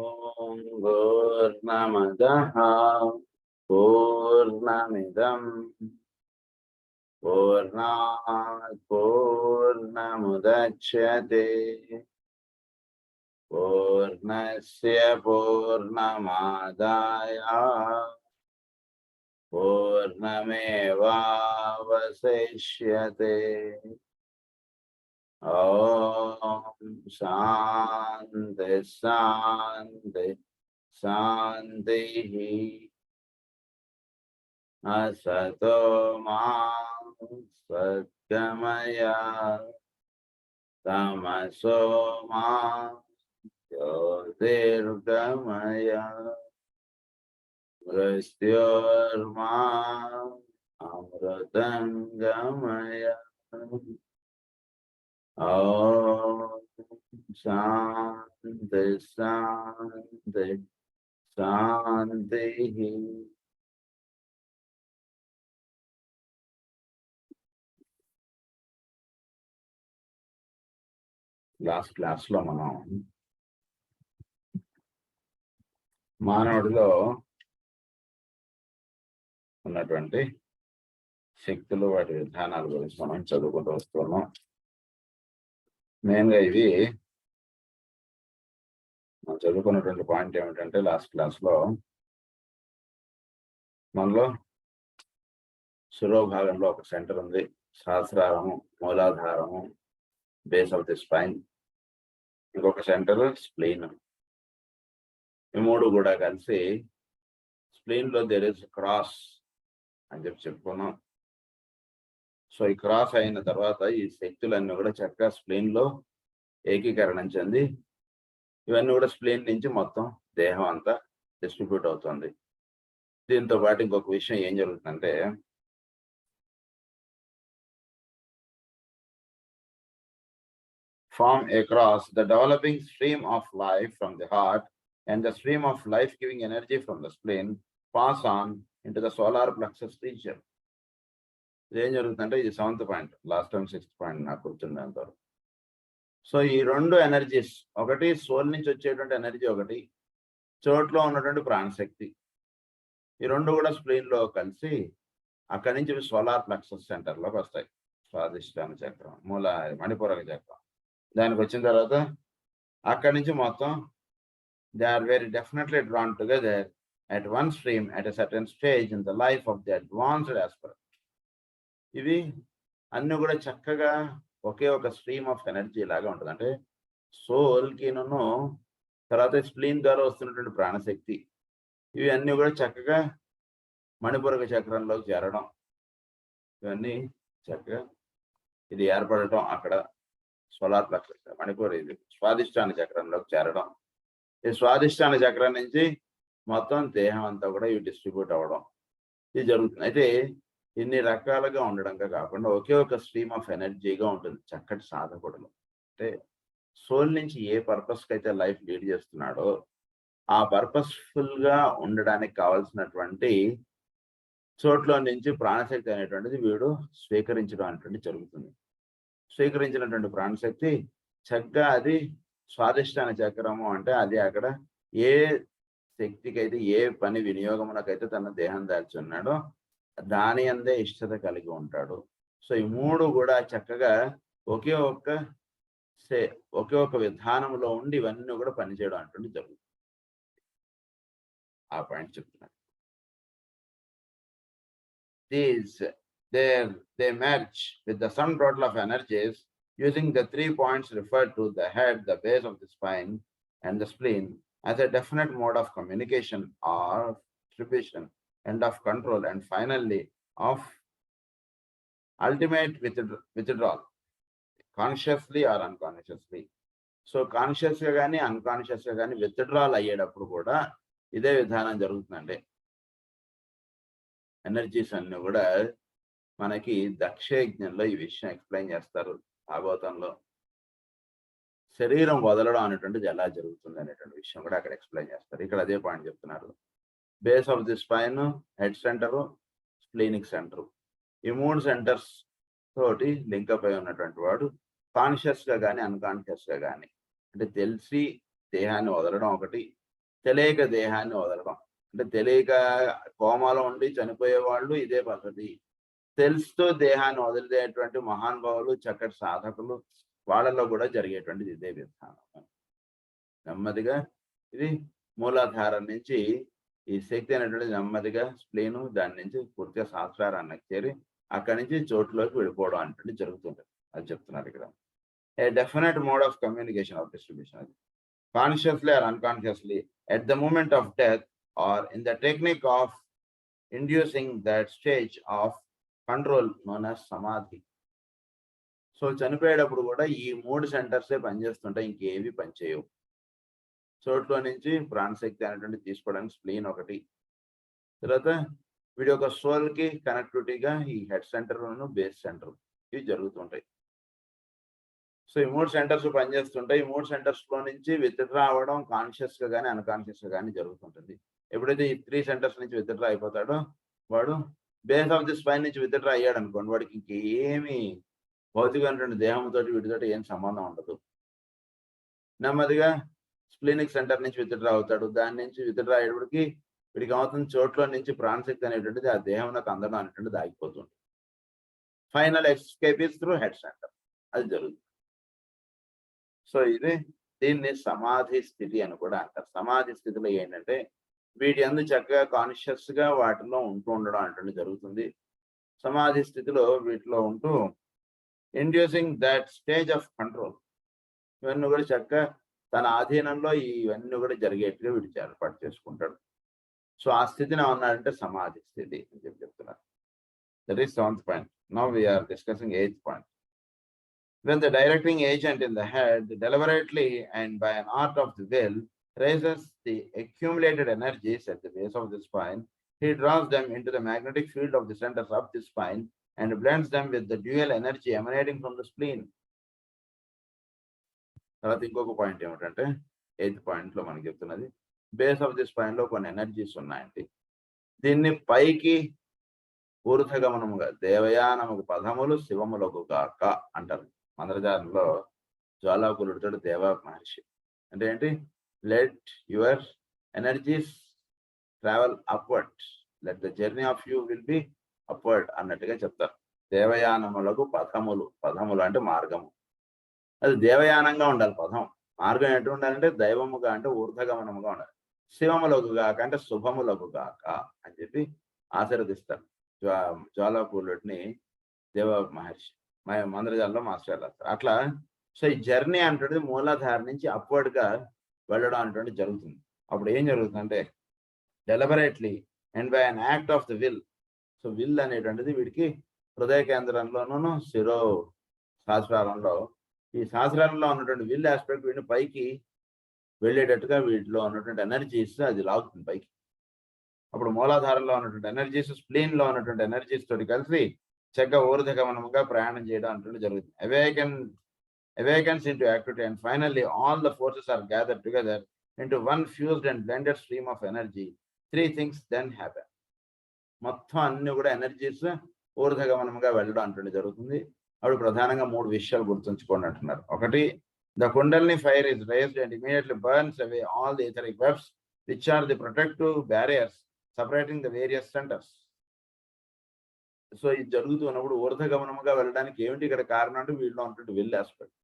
ఓం పూర్ణమదః పూర్ణమిదం పూర్ణాత్ పూర్ణముదచ్యతే పూర్ణస్య పూర్ణమాదాయ పూర్ణమేవావశిష్యతే. ఓం శాంతి శాంతి శాంతి. అసతో మా సద్గమయ తమసో మా జ్యోతిర్గమయ మృత్యోర్మా అమృతం గమయ. ఓం శాంతి శాంతి శాంతి. లాస్ట్ క్లాస్లో మనం మానవుడిలో ఉన్నటువంటి శక్తులు, వాటి విధానాల గురించి మనం చదువుకుంటూ వస్తున్నాం. మెయిన్గా ఇవి మనం చదువుకున్నటువంటి పాయింట్ ఏమిటంటే, లాస్ట్ క్లాస్లో మనలో శిరోభాగంలో ఒక సెంటర్ ఉంది, సహస్రారము, మూలాధారము, బేస్ ఆఫ్ ది స్పైన్, ఇంకొక సెంటర్ స్ప్లీన్. ఈ మూడు కూడా కలిసి స్ప్లీన్లో దేర్ ఇస్ క్రాస్ అని చెప్పుకున్నాం. సో ఈ క్రాస్ అయిన తర్వాత ఈ శక్తులన్నీ కూడా చక్కగా స్ప్లీన్లో ఏకీకరణం చెంది ఇవన్నీ కూడా స్ప్లీన్ నుంచి మొత్తం దేహం అంతా డిస్ట్రిబ్యూట్ అవుతుంది. దీంతో పాటు ఇంకొక విషయం ఏం జరుగుతుందంటే, form across the developing stream of life from the heart and the stream of life-giving energy from the spleen pass on into the solar plexus region. ఏం జరుగుతుందంటే, ఇది 7th point, last time 6th point నాకు గుర్తుందంత. So ఈ రెండు energies, ఒకటి soul నుంచి వచ్చేటువంటి energy, ఒకటి చోట్లో ఉన్నటువంటి ప్రాణశక్తి, ఈ రెండు కూడా స్ప్లీన్లో కలిసి అక్కడి నుంచి సోలార్ ప్లెక్సస్ సెంటర్లోకి వస్తాయి. స్వాదిష్టాన చక్రం, మూల మణిపూరక చక్రం. దానికి వచ్చిన తర్వాత అక్కడి నుంచి మొత్తం they are very definitely drawn together at one stream at a certain stage in the life of the advanced aspirant. ఇవి అన్నీ కూడా చక్కగా ఒకే ఒక స్ట్రీమ్ ఆఫ్ ఎనర్జీ లాగా ఉంటుంది. అంటే సోల్కిను తర్వాత స్ప్లీన్ ద్వారా వస్తున్నటువంటి ప్రాణశక్తి, ఇవి అన్నీ కూడా చక్కగా మణిపూరక చక్రంలోకి చేరడం, ఇవన్నీ చక్కగా ఇది ఏర్పడటం, అక్కడ సోలార్ ప్లెక్సస్ మణిపూర్, ఇది స్వాదిష్టాన చక్రంలోకి చేరడం, ఈ స్వాదిష్టాన చక్రం నుంచి మొత్తం దేహం అంతా కూడా ఇవి డిస్ట్రిబ్యూట్ అవ్వడం, ఇది జరుగుతుంది. అయితే ఇన్ని రకాలుగా ఉండడంగా కాకుండా ఒకే ఒక స్ట్రీమ్ ఆఫ్ ఎనర్జీగా ఉంటుంది చక్కటి సాధకుడులో. అంటే సోల్ నుంచి ఏ పర్పస్కి అయితే లైఫ్ లీడ్ చేస్తున్నాడో ఆ పర్పస్ఫుల్గా ఉండడానికి కావాల్సినటువంటి చోట్ల నుంచి ప్రాణశక్తి అనేటువంటిది వీడు స్వీకరించడం అనేటువంటి జరుగుతుంది. స్వీకరించినటువంటి ప్రాణశక్తి చక్కగా అది స్వాదిష్టాన చక్రము, అంటే అది అక్కడ ఏ శక్తికైతే, ఏ పని వినియోగమునకైతే తన దేహం దాల్చి ఉన్నాడో దాని అందే ఇష్టత కలిగి ఉంటాడు. సో ఈ మూడు కూడా చక్కగా ఒకే ఒక విధానంలో ఉండి ఇవన్నీ కూడా పనిచేయడం అంటుంది జరుగుతుంది. ఆ పాయింట్ చెప్తున్నాను. They merge with the sum total of energies using the 3 points referred to, the head, the base of the spine, and the spleen, as a definite mode of communication or distribution and of control, and finally of ultimate withdrawal, consciously or unconsciously. So కాన్షియస్గా కానీ అన్కాన్షియస్గా కానీ withdrawal అయ్యేటప్పుడు కూడా ఇదే విధానం జరుగుతుందండి. Energies అన్ని కూడా మనకి దక్షయజ్ఞంలో ఈ విషయం ఎక్స్ప్లెయిన్ చేస్తారు. భాగవతంలో శరీరం వదలడం అనేటువంటిది ఎలా జరుగుతుంది అనేటువంటి విషయం కూడా అక్కడ ఎక్స్ప్లెయిన్ చేస్తారు. ఇక్కడ అదే పాయింట్ చెప్తున్నారు. Base of the spine, head centre, splenic centre, ఈ 3 సెంటర్స్ తోటి లింకప్ అయి ఉన్నటువంటి వాడు కాన్షియస్గా కానీ అన్కాన్షియస్గా కానీ, అంటే తెలిసి దేహాన్ని వదలడం ఒకటి, తెలియక దేహాన్ని వదలడం. అంటే తెలియక కోమాలో ఉండి చనిపోయే వాళ్ళు ఇదే పద్ధతి. తెలుస్తూ దేహాన్ని వదిలేటువంటి మహానుభావులు, చక్కటి సాధకులు, వాళ్ళలో కూడా జరిగేటువంటిది ఇదే విధానం. నెమ్మదిగా ఇది మూలాధారం నుంచి ఈ శక్తి అనేటువంటిది నెమ్మదిగా స్ప్లీను, దాని నుంచి పూర్తిగా సహస్రారానికి చేరి అక్కడి నుంచి చోట్లోకి వెళ్ళిపోవడం అనేటువంటి జరుగుతుంటుంది. అది చెప్తున్నారు ఇక్కడ. A definite mode of communication of distribution. అది consciously or unconsciously at the moment of death or in the technique of inducing that stage of control known as samadhi. So చనిపోయేటప్పుడు కూడా ఈ 3 సెంటర్సే పనిచేస్తుంటాయి, ఇంకేవి పనిచేయవు. చోట్లో నుంచి ప్రాణశక్తి అనేటువంటి తీసుకోవడానికి స్ప్లీన్ ఒకటి, తర్వాత వీడి యొక్క సోల్కి కనెక్టివిటీగా ఈ హెడ్ సెంటర్ బేస్ సెంటర్ ఇవి జరుగుతుంటాయి. సో ఈ 3 సెంటర్స్ పనిచేస్తుంటాయి. ఈ 3 సెంటర్స్లో నుంచి విత్డ్రా అవ్వడం కాన్షియస్గా కానీ అన్కాన్షియస్గా కానీ జరుగుతుంటుంది. ఎప్పుడైతే ఈ 3 సెంటర్స్ నుంచి విత్డ్రా అయిపోతాడో వాడు బేస్ ఆఫ్ ది స్పైన్ నుంచి విత్డ్రా అయ్యాడు అనుకోండి, వాడికి ఇంకేమి భౌతికమైనటువంటి దేహంతో వీటితో ఏం సంబంధం ఉండదు. నెమ్మదిగా స్ప్లీనిక్ సెంటర్ నుంచి విత్డ్రా అవుతాడు. దాని నుంచి విత్డ్రా అయ్యేటప్పటికి వీడికి అవుతున్న చోట్ల నుంచి ప్రాణశక్తి అనేటువంటిది ఆ దేహంలోకి అందడం అనేటువంటిది ఆగిపోతుంది. Final escape is through head center. అది జరుగుతుంది. సో దీన్ని సమాధి స్థితి అని కూడా అంటారు. సమాధి స్థితిలో ఏంటంటే వీటి అందు చక్కగా కాన్షియస్ గా వాటిలో ఉంటూ ఉండడం అనేటువంటి జరుగుతుంది. సమాధి స్థితిలో వీటిలో ఉంటూ inducing that stage of control, ఇవన్నీ కూడా చక్కగా తన ఆధీనంలో ఇవన్నీ కూడా జరిగేట్టుగా వీడు ఏర్పాటు చేసుకుంటాడు. సో ఆ స్థితిని ఏమన్నాడంటే సమాధి స్థితి అని చెప్తున్నారు. That is 7th point. Now we are discussing 8th point. When the directing agent in the head deliberately and by an art of the will raises the accumulated energies at the base of the spine, he draws them into the magnetic field of the centers of the spine and blends them with the dual energy emanating from the spleen. తర్వాత ఇంకొక point ఏమిటంటే 8th point లో మనకి చెప్తున్నది base of the spine లో కొన్ని energies ఉన్నాయండి. దీన్ని పైకి ఊర్ధగమనముగా దేవయానముకు పదములు శివములకు గాక అంటారు. మంత్రజాలంలో జ్వాలాకులుడితో దేవ మహర్షి అంటే ఏంటి, let your energies travel upward, let the journey of you will be upward అన్నట్టుగా చెప్తారు. దేవయానములకు పదములు, పదములు అంటే మార్గము, అది దేవయానంగా ఉండాలి. పదం మార్గం ఎటు ఉండాలంటే దైవముగా అంటే ఊర్ధగమనముగా ఉండాలి. శివములకు గాక అంటే శుభములకు గాక అని చెప్పి ఆశీర్వదిస్తారు. జ్వాలాకులుడిని దేవ మహర్షి మంత్రజాలంలో మాస్టర్ రాస్తారు. అట్లా సో ఈ జర్నీ అంటే మూలాధార నుంచి అప్వర్డ్ గా వెళ్ళడం అనేటువంటి జరుగుతుంది. అప్పుడు ఏం జరుగుతుందంటే deliberately and by an act of the will. So will అనేటువంటిది వీడికి హృదయ కేంద్రంలోనూ శిరో సహస్రారంలో, ఈ సహస్రారంలో ఉన్నటువంటి విల్ ఆస్పెక్ట్ వీడిని పైకి వెళ్ళేటట్టుగా వీటిలో ఉన్నటువంటి ఎనర్జీస్ అది లాగుతుంది పైకి. అప్పుడు మూలాధారంలో ఉన్నటువంటి ఎనర్జీస్ స్ప్లీన్ లో ఉన్నటువంటి ఎనర్జీస్ తోటి కలిసి చక్కగా ఊర్ధగమనముగా ప్రయాణం చేయడం అంటూ జరుగుతుంది. awakens into activity and finally all the forces are gathered together into one fused and blended stream of energy. 3 things then happen. మొత్తం అన్ని కూడా ఎనర్జీస్ ఊర్ధగమనముగా వెళ్ళడం అంటూ జరుగుతుంది. అప్పుడు ప్రధానంగా 3 విషయాలు గుర్తుంచుకోండి అంటున్నారు. ఒకటి, the kundalini fire is raised and immediately burns away all the etheric webs which are the protective barriers separating the various centers. So ఇది జరుగుతున్నప్పుడు ఊర్ధగమనముగా వెళ్ళడానికి ఏమిటి ఇక్కడ కారణం అంటే వీళ్ళలో ఉన్నటువంటి విల్ ఆస్పెక్ట్.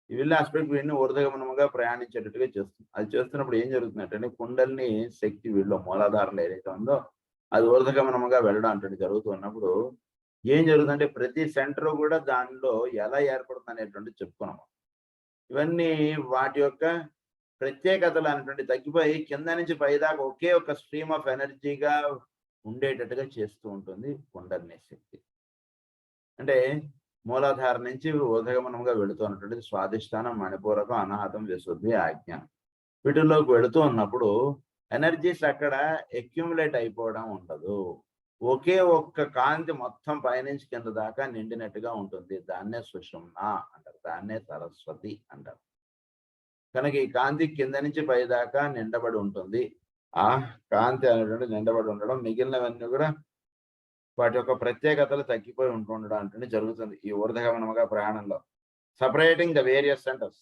ఈ విల్ ఆస్పెక్ట్ వీడిని ఊర్ధగమనముగా ప్రయాణించేటట్టుగా చేస్తుంది. అది చేస్తున్నప్పుడు ఏం జరుగుతుందంటే కుండలిని శక్తి వీళ్ళలో మూలాధారంలో ఏదైతే ఉందో అది ఊర్ధగమనముగా వెళ్ళడం అంటే జరుగుతున్నప్పుడు ఏం జరుగుతుందంటే ప్రతి సెంటర్ కూడా దానిలో ఎలా ఏర్పడుతుంది అనేటువంటి చెప్పుకున్నాము. ఇవన్నీ వాటి యొక్క ప్రత్యేకతలు అనేటువంటి తగ్గిపోయి కింద నుంచి పైదాకా ఒకే ఒక స్ట్రీమ్ ఆఫ్ ఎనర్జీగా ఉండేటట్టుగా చేస్తూ ఉంటుంది కుండలిని శక్తి. అంటే మూలాధార నుంచి ఊర్ధగమనంగా వెళుతున్నటువంటిది స్వాధిష్టానం, మణిపూరకం, అనాహతం, విశుద్ధి, ఆజ్ఞ. వీటిల్లోకి వెళుతూ ఉన్నప్పుడు ఎనర్జీస్ అక్కడ అక్యుములేట్ అయిపోవడం ఉండదు. ఒకే ఒక్క కాంతి మొత్తం పైనుంచి కింద దాకా నిండినట్టుగా ఉంటుంది. దాన్నే సుషుమ్న అంటారు, దాన్నే సరస్వతి అంటారు. కనుక ఈ కాంతి కింద నుంచి పై దాకా నిండబడి ఉంటుంది. ఆ కాంతి అనేటువంటి నిండబడి ఉండడం, మిగిలినవన్నీ కూడా వాటి యొక్క ప్రత్యేకతలు తగ్గిపోయి ఉంటుండడం అంటే జరుగుతుంది ఈ ఊర్ధగమనముగా ప్రయాణంలో. Separating the various centres.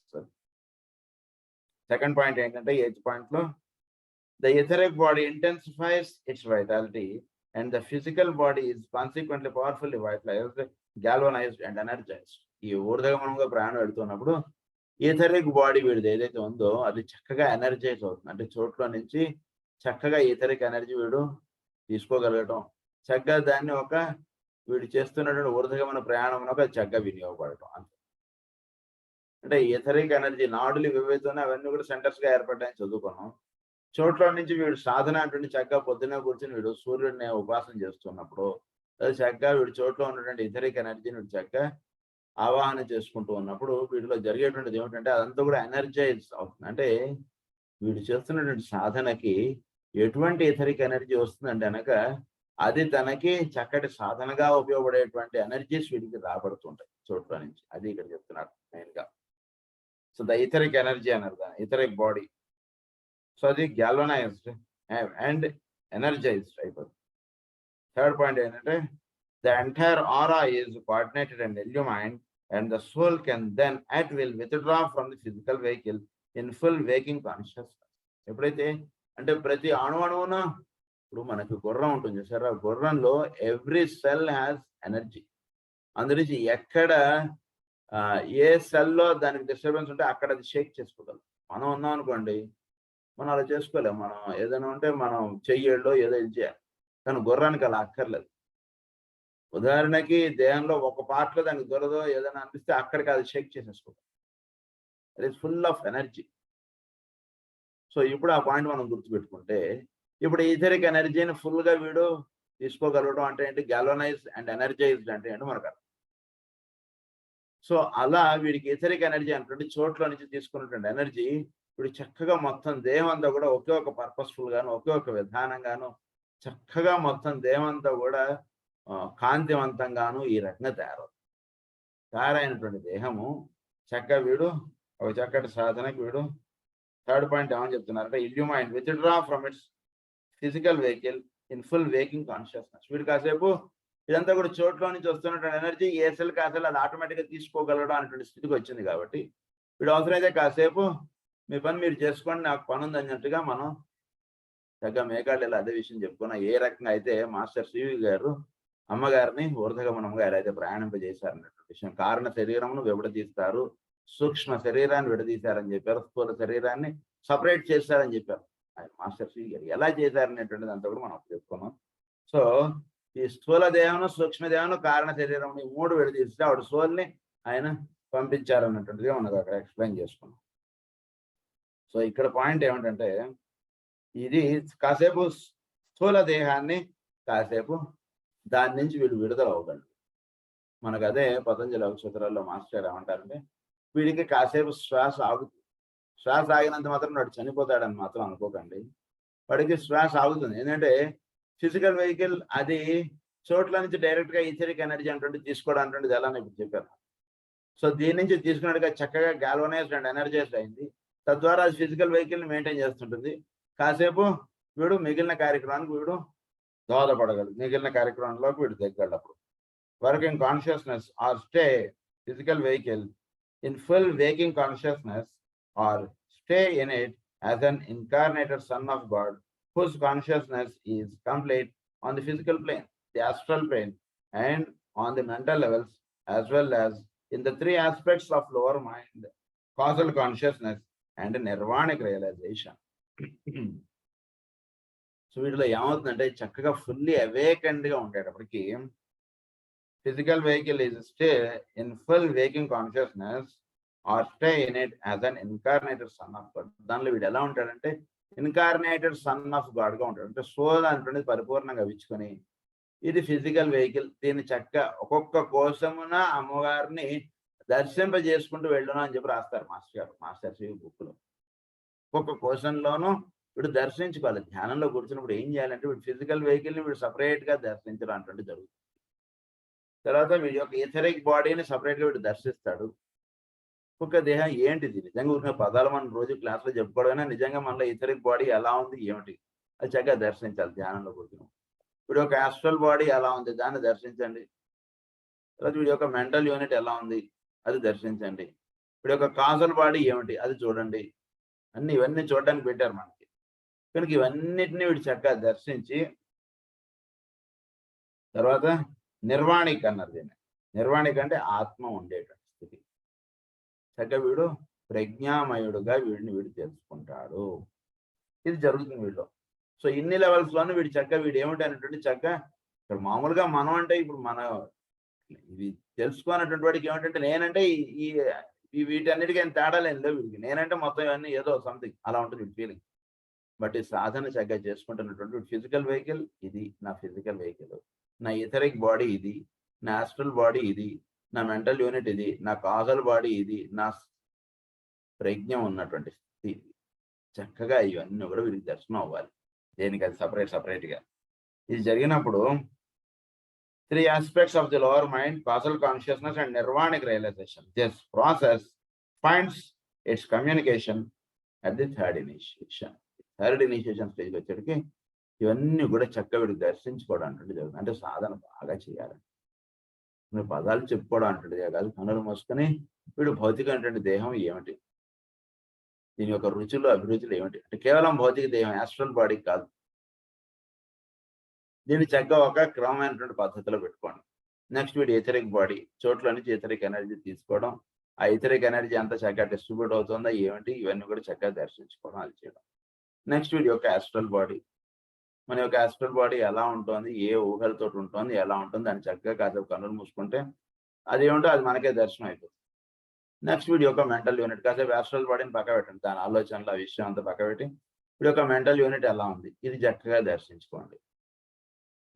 Second point ఏంటంటే 8th point లో The etheric body intensifies its vitality and the physical body is consequently powerfully vitalized, galvanized and energized. ఈ ఊర్ధగమనంగా ప్రాణం పెడుతున్నప్పుడు ఈథరిక్ బాడీ వీడిది ఏదైతే ఉందో అది చక్కగా ఎనర్జైజ్ అవుతుంది. అంటే చోట్ల నుంచి చక్కగా ఈథరిక్ ఎనర్జీ వీడు తీసుకోగలగటం, చక్కగా దాన్ని ఒక వీడు చేస్తున్నటువంటి ఊర్ధగమన ప్రయాణంలో చక్కగా వినియోగపడటం అంతే. అంటే ఈథరిక్ ఎనర్జీ నాడులు వివేచన అవన్నీ కూడా సెంటర్స్ గా ఏర్పడ్డాయని చదువుకున్నాం. చోట్ల నుంచి వీడు సాధన అంటే చక్కగా పొద్దున్నే కూర్చొని వీడు సూర్యుడిని ఉపాసన చేస్తున్నప్పుడు అది చక్కగా వీడి చోట్ల ఉన్నటువంటి ఈథరిక్ ఎనర్జీని వీడు చక్కగా ఆవాహన చేసుకుంటూ ఉన్నప్పుడు వీటిలో జరిగేటువంటిది ఏమిటంటే అదంతా కూడా ఎనర్జైజ్ అవుతుంది. అంటే వీడు చేస్తున్నటువంటి సాధనకి ఎటువంటి ఈథరిక్ ఎనర్జీ వస్తుందంటే కనుక అది తనకి చక్కటి సాధనగా ఉపయోగపడేటువంటి ఎనర్జీస్ వీడికి రాబడుతుంటాయి చోట్ల నుంచి. అది ఇక్కడ చెప్తున్నారు మెయిన్ గా. సో ద ఈథరిక్ ఎనర్జీ అన్నారు దాన్ని, ఈథరిక్ బాడీ. సో అది గ్యాల్వనైజ్డ్ అండ్ ఎనర్జైజ్డ్ అయిపోతుంది. థర్డ్ పాయింట్ ఏంటంటే the entire aura is coordinated and illumined and the soul can then at will withdraw from the physical vehicle in full waking consciousness. ఎప్పుడైతే అంటే ప్రతి అణువున ఇప్పుడు మనకు గుర్రం ఉంటుంది సార్, ఆ గుర్రంలో ఎవ్రీ సెల్ హ్యాస్ ఎనర్జీ. అందులోంచి ఎక్కడ ఏ సెల్లో దానికి డిస్టర్బెన్స్ ఉంటే అక్కడ అది షేక్ చేసుకోగలం. మనం ఉన్నాం అనుకోండి, మనం అలా చేసుకోలేము. మనం ఏదైనా ఉంటే మనం చెయ్యేళ్ళో ఏదో ఇది చేయాలి, కానీ గుర్రానికి అలా అక్కర్లేదు. ఉదాహరణకి దేహంలో ఒక పార్ట్లో దానికి దొరదో ఏదైనా అనిపిస్తే అక్కడికి అది షేక్ చేసేసుకోవాలి. It is full of energy. So ఇప్పుడు ఆ పాయింట్ మనం గుర్తుపెట్టుకుంటే ఇప్పుడు ఈథరిక్ ఎనర్జీని ఫుల్గా వీడు తీసుకోగలగడం అంటే ఏంటి, గ్యాల్వనైజ్డ్ అండ్ ఎనర్జైజ్డ్ అంటే ఏంటో మనకు అర్థం. సో అలా వీడికి ఈథరిక్ ఎనర్జీ అంటే చోట్ల నుంచి తీసుకున్నటువంటి ఎనర్జీ వీడు చక్కగా మొత్తం దేహం అంతా కూడా ఒకే ఒక పర్పస్ఫుల్ గాను ఒకే ఒక విధానంగాను చక్కగా మొత్తం దేహం అంతా కూడా కాంతివంతంగాను ఈ రకంగా తయారైనటువంటి దేహము చక్కగా వీడు ఒక చక్కటి సాధనకి వీడు థర్డ్ పాయింట్ ఏమని చెప్తున్నారంటే illumined withdraw from its physical vehicle in full waking consciousness. వీడు కాసేపు ఇదంతా కూడా చోట్ల నుంచి వస్తున్నటువంటి ఎనర్జీ ఏ సెల్ కాసేపు అది ఆటోమేటిక్గా తీసుకోగలడం అనేటువంటి స్థితికి వచ్చింది కాబట్టి వీడు అవసరమైతే కాసేపు మీ పని మీరు చేసుకోండి, నాకు పని ఉంది అన్నట్టుగా మనం చక్కగా మేఘాళ్ళు అదే విషయం చెప్పుకున్నా. ఏ రకంగా అయితే మాస్టర్ సివి గారు అమ్మగారిని ఊర్ధగమనంగా ఎలా అయితే ప్రయాణింపజేశారన్నటువంటి విషయం. కారణ శరీరమును విడదీస్తారు, సూక్ష్మ శరీరాన్ని విడదీశారని చెప్పారు, స్థూల శరీరాన్ని సపరేట్ చేశారని చెప్పారు ఆయన మాస్టర్ సివి గారు. ఎలా చేశారనేటువంటిది అంతా కూడా మనం చెప్పుకున్నాం. సో ఈ స్థూల దేహంను, సూక్ష్మ దేహంను, కారణ శరీరం ఈ మూడు విడదీస్తే ఆవిడ సోల్ని ఆయన పంపించారన్నటువంటిది మనకు అక్కడ ఎక్స్ప్లెయిన్ చేసుకున్నాం. సో ఇక్కడ పాయింట్ ఏమిటంటే ఇది కాసేపు స్థూల దేహాన్ని కాసేపు దాని నుంచి వీడు విడుదల అవ్వగలడు. మనకు అదే పతంజలి సూత్రాల్లో మాస్టర్ ఏమంటారంటే వీడికి కాసేపు శ్వాస ఆగుతుంది. శ్వాస ఆగినంత మాత్రం వాడు చనిపోతాడని మాత్రం అనుకోకండి. వాడికి శ్వాస ఆగుతుంది. ఏంటంటే ఫిజికల్ వెహికల్ అది చోట్ల నుంచి డైరెక్ట్గా ఈథరిక్ ఎనర్జీ అంటే తీసుకోవడం అంటే ఎలా ఇప్పుడు చెప్పాను. సో దీని నుంచి తీసుకున్నట్టుగా చక్కగా గాల్వనైజ్డ్ అండ్ ఎనర్జైజ్డ్ అయింది. తద్వారా అది ఫిజికల్ వెహికల్ని మెయింటైన్ చేస్తుంటుంది. కాసేపు వీడు మిగిలిన కార్యక్రమానికి వీడు దోహదపడగలడు, మిగిలిన కార్యక్రమంలోకి వీడు దిగగలప్పుడు. Working consciousness or stay physical vehicle in full waking consciousness or stay in it as an incarnated son of God whose consciousness is complete on the physical plane, the astral plane, and on the mental levels, as well as in the three aspects of lower mind, causal consciousness, and nirvanic realization. So వీటిలో ఏమవుతుందంటే చక్కగా fully అవేకెండ్గా ఉండేటప్పటికి physical vehicle is stay in full waking consciousness or stay in it as an incarnated son of God. దానిలో వీడు ఎలా ఉంటాడంటే incarnated son of God గా ఉంటాడు. అంటే సోల్ అనేటువంటిది పరిపూర్ణంగా విచ్చుకొని ఇది ఫిజికల్ వెహికల్, దీన్ని చక్కగా ఒక్కొక్క కోసమున అమ్మవారిని దర్శింపజేసుకుంటూ వెళ్ళను అని చెప్పి రాస్తారు మాస్టర్ గారు మాస్టర్ సివి బుక్ లో. ఒక్కొక్క కోశంలోనూ వీడు దర్శించుకోవాలి. ధ్యానంలో కూర్చున్నప్పుడు ఏం చేయాలంటే వీడు ఫిజికల్ వెహికల్ ని వీడు సపరేట్ గా దర్శించడం అంటే జరుగుతుంది. తర్వాత వీడి యొక్క ఈథరిక్ బాడీని సపరేట్ గా వీడు దర్శిస్తాడు. ఒక్క దేహం ఏంటిది నిజంగా ఉన్న పదాలు మనం రోజు క్లాస్లో చెప్పుకోవడమైనా నిజంగా మనలో ఈథరిక్ బాడీ ఎలా ఉంది ఏమిటి అది చక్కగా దర్శించాలి ధ్యానంలో కూర్చున్నాం. వీడి యొక్క ఆస్ట్రల్ బాడీ ఎలా ఉంది దాన్ని దర్శించండి. తర్వాత వీడి యొక్క మెంటల్ యూనిట్ ఎలా ఉంది అది దర్శించండి. వీడి యొక్క కాజల్ బాడీ ఏమిటి అది చూడండి. ఇవన్నీ చూడడానికి పెట్టారు మనకి. కనుక ఇవన్నిటిని వీడు చక్కగా దర్శించి తర్వాత నిర్వాణిక అన్నారు దీన్ని. నిర్వాణిక అంటే ఆత్మ ఉండేటువంటి స్థితి. చక్కగా వీడు ప్రజ్ఞామయుడుగా వీడు తెలుసుకుంటాడు. ఇది జరుగుతుంది వీళ్ళు. సో ఇన్ని లెవెల్స్లోనూ వీడు చక్కగా వీడు ఏమిటి అనేటువంటి చక్కగా ఇక్కడ మామూలుగా మనం అంటే ఇప్పుడు మన ఇవి తెలుసుకున్నటువంటి వాడికి ఏమిటంటే నేనంటే ఈ వీటన్నిటికీ ఏం తేడా లేనిలో వీడికి. నేనంటే మొత్తం ఇవన్నీ ఏదో సంథింగ్ అలా ఉంటుంది వీడి ఫీలింగ్. బట్ ఈ సాధన చక్కగా చేసుకుంటున్నటువంటి ఫిజికల్ వెహికల్ ఇది, నా ఫిజికల్ వెహికల్, నా ఇథరిక్ బాడీ ఇది, నా ఆస్ట్రల్ బాడీ ఇది, నా మెంటల్ యూనిట్ ఇది, నా కాజల్ బాడీ ఇది, నా ప్రజ్ఞ ఉన్నటువంటి స్థితి ఇది. చక్కగా ఇవన్నీ కూడా వీరికి దర్శనం అవ్వాలి. దేనికి అది సపరేట్గా. ఇది జరిగినప్పుడు 3 aspects of the lower mind, causal consciousness and nirvanic realization. This process finds its communication at the third initiation. Third initiation stage వచ్చేటికి ఇవన్నీ కూడా చక్కగా వీడికి దర్శించుకోవడం అంటే జరుగుతుంది. అంటే సాధన బాగా చేయాలి. మీరు పదాలు చెప్పుకోవడం అంటే కాదు, కనులు మూసుకొని వీడు భౌతికమైనటువంటి దేహం ఏమిటి, దీని యొక్క రుచులు అభిరుచులు ఏమిటి అంటే కేవలం భౌతిక దేహం, యాస్ట్రల్ బాడీ కాదు. దీన్ని చక్కగా ఒక క్రమమైనటువంటి పద్ధతిలో పెట్టుకోండి. నెక్స్ట్ వీడి ఎథరిక్ బాడీ, చోట్ల నుంచి ఎథరిక్ ఎనర్జీ తీసుకోవడం, ఆ ఎథరిక్ ఎనర్జీ అంతా చక్కగా డిస్ట్రిబ్యూట్ అవుతుందా ఏమిటి, ఇవన్నీ కూడా చక్కగా దర్శించుకోవడం, అది చేయడం. నెక్స్ట్ వీడి యొక్క యాస్ట్రల్ బాడీ, మన యొక్క యాస్ట్రల్ బాడీ ఎలా ఉంటుంది, ఏ ఊహలతో ఉంటుంది, ఎలా ఉంటుంది, దాన్ని చక్కగా కాసేపు కన్నులు మూసుకుంటే అది ఏమిటో అది మనకే దర్శనం అయిపోతుంది. నెక్స్ట్ వీడి యొక్క మెంటల్ యూనిట్, కాసేపు యాస్ట్రల్ బాడీని పక్క పెట్టండి, దాని ఆలోచనలు ఆ విషయం అంతా పక్క పెట్టి వీడి యొక్క మెంటల్ యూనిట్ ఎలా ఉంది, ఇది చక్కగా దర్శించుకోండి.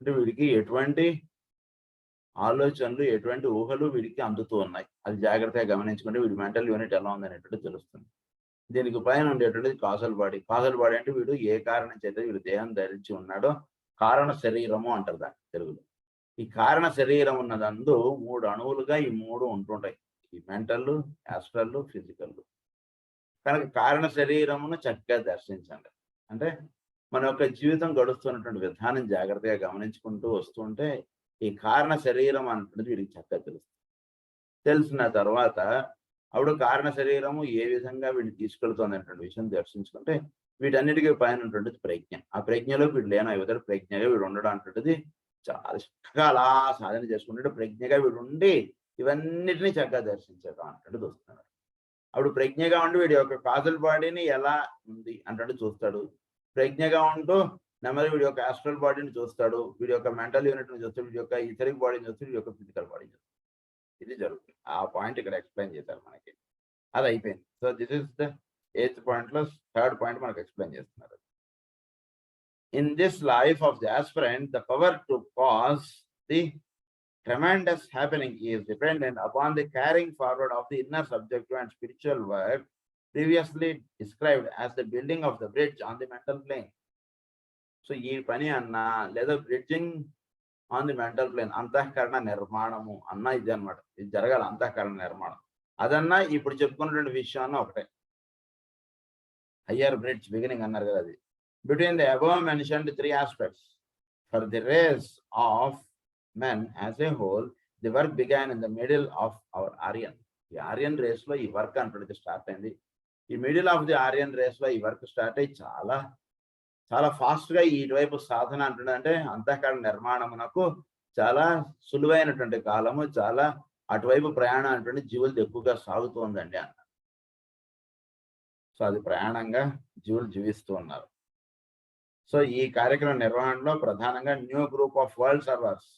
అంటే వీడికి ఎటువంటి ఆలోచనలు, ఎటువంటి ఊహలు వీడికి అందుతూ ఉన్నాయి, అది జాగ్రత్తగా గమనించుకుంటే వీడి మెంటల్ యూనిట్ ఎలా ఉందనేటువంటి తెలుస్తుంది. దీనికి పైన ఉండేటువంటిది కాజల్ బాడీ. కాజల్ బాడీ అంటే వీడు ఏ కారణం చేత వీడు దేహం ధరించి ఉన్నాడో కారణ శరీరము అంటారు దాన్ని తెలుగులో. ఈ కారణ శరీరం ఉన్నదందు 3 అణువులుగా ఈ 3 ఉంటుంటాయి, ఈ మెంటల్, యాస్ట్రల్, ఫిజికల్. కనుక కారణ శరీరమును చక్కగా దర్శించండి. అంటే మన యొక్క జీవితం గడుస్తున్నటువంటి విధానం జాగ్రత్తగా గమనించుకుంటూ వస్తుంటే ఈ కారణ శరీరం అంటున్నది వీడికి చక్కగా తెలుస్తుంది. తెలిసిన తర్వాత అప్పుడు కారణ శరీరము ఏ విధంగా వీడిని తీసుకెళ్తుంది అనేటువంటి విషయం దర్శించుకుంటే వీటన్నిటికీ పైన ఉన్నటువంటిది ప్రజ్ఞ. ఆ ప్రజ్ఞలో వీడు లేని విధంగా ప్రజ్ఞగా వీడు ఉండడం అంటుంటది చాలా చక్కగా అలా సాధన చేసుకుంటే ప్రజ్ఞగా వీడు ఉండి ఇవన్నిటినీ చక్కగా దర్శించడం అంటున్నది వస్తున్నాడు. అప్పుడు ప్రజ్ఞగా ఉండి వీడి యొక్క కాజల్ బాడీని ఎలా ఉంది అంటే చూస్తాడు. ప్రజ్ఞగా ఉంటూ నెమ్మది వీడి యొక్క ఆస్ట్రల్ బాడీని చూస్తాడు, వీడి యొక్క మెంటల్ యూనిట్ని చూస్తాడు, వీడి యొక్క ఇథరిక్ బాడీని చూస్తాడు, వీడి యొక్క ఫిజికల్ బాడీని చూస్తాడు. ఇది జరుగుతుంది. ఆ పాయింట్ ఇక్కడ ఎక్స్ప్లెయిన్ చేశారు మనకి, అది అయిపోయింది. So this is the 8th పాయింట్లో 3rd పాయింట్ మనకు ఎక్స్ప్లెయిన్ చేస్తున్నారు. In this life of the aspirant the power to cause the tremendous happening is dependent upon the carrying forward of the inner subjective and spiritual work previously described as the building of the bridge on the mental plane. So ఈ పని అన్నా లేదా bridging on the mental plane, అంతఃకరణ నిర్మాణము అన్నా ఇది అనమాట. ఇది జరగాలి, అంతఃకరణ నిర్మాణం. అదన్నా ఇప్పుడు చెప్పుకున్నటువంటి విషయం అన్న ఒకటే. హయ్యర్ బ్రిడ్జ్ బిగినింగ్ అన్నారు కదా, అది between the above mentioned 3 aspects for the race of men as a whole. The work began in the middle of our Aryan. ఈ ఆర్యన్ రేస్ లో ఈ వర్క్ అంటున్నది స్టార్ట్ అయింది. ఈ middle of the Aryan race లో ఈ వర్క్ స్టార్ట్ అయ్యి చాలా చాలా ఫాస్ట్ గా ఇటువైపు సాధన అంటుందంటే అంతఃకరణ నిర్మాణమునకు చాలా సులువైనటువంటి కాలము, చాలా అటువైపు ప్రయాణం అంటే జీవులు ఎక్కువగా సాగుతోందండి అన్న. సో అది ప్రయాణంగా జీవులు జీవిస్తూ ఉన్నారు. సో ఈ కార్యక్రమ నిర్వహణలో ప్రధానంగా new group of world servers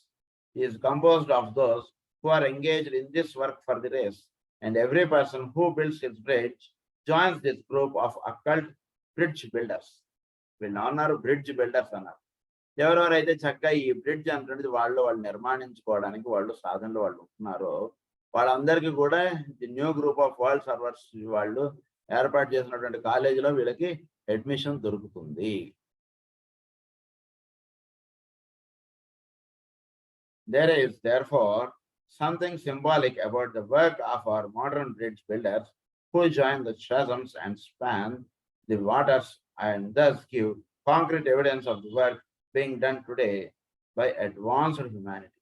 is composed of those who are engaged in this work for the race, and every person who builds his bridge joins this group of occult bridge builders. వీళ్ళు అన్నారు bridge builders అన్నారు. ఎవరెవరైతే చక్కగా ఈ bridge అంటున్నది వాళ్ళు నిర్మాణించుకోవడానికి వాళ్ళు సాధనలో వాళ్ళు ఉంటున్నారో వాళ్ళందరికీ కూడా the new group of world servers వాళ్ళు ఏర్పాటు చేసినటువంటి కాలేజీలో వీళ్ళకి అడ్మిషన్ దొరుకుతుంది. There is therefore something symbolic about the work of our modern bridge builders who join the chasms and span the waters and thus give concrete evidence of the work being done today by advanced humanity.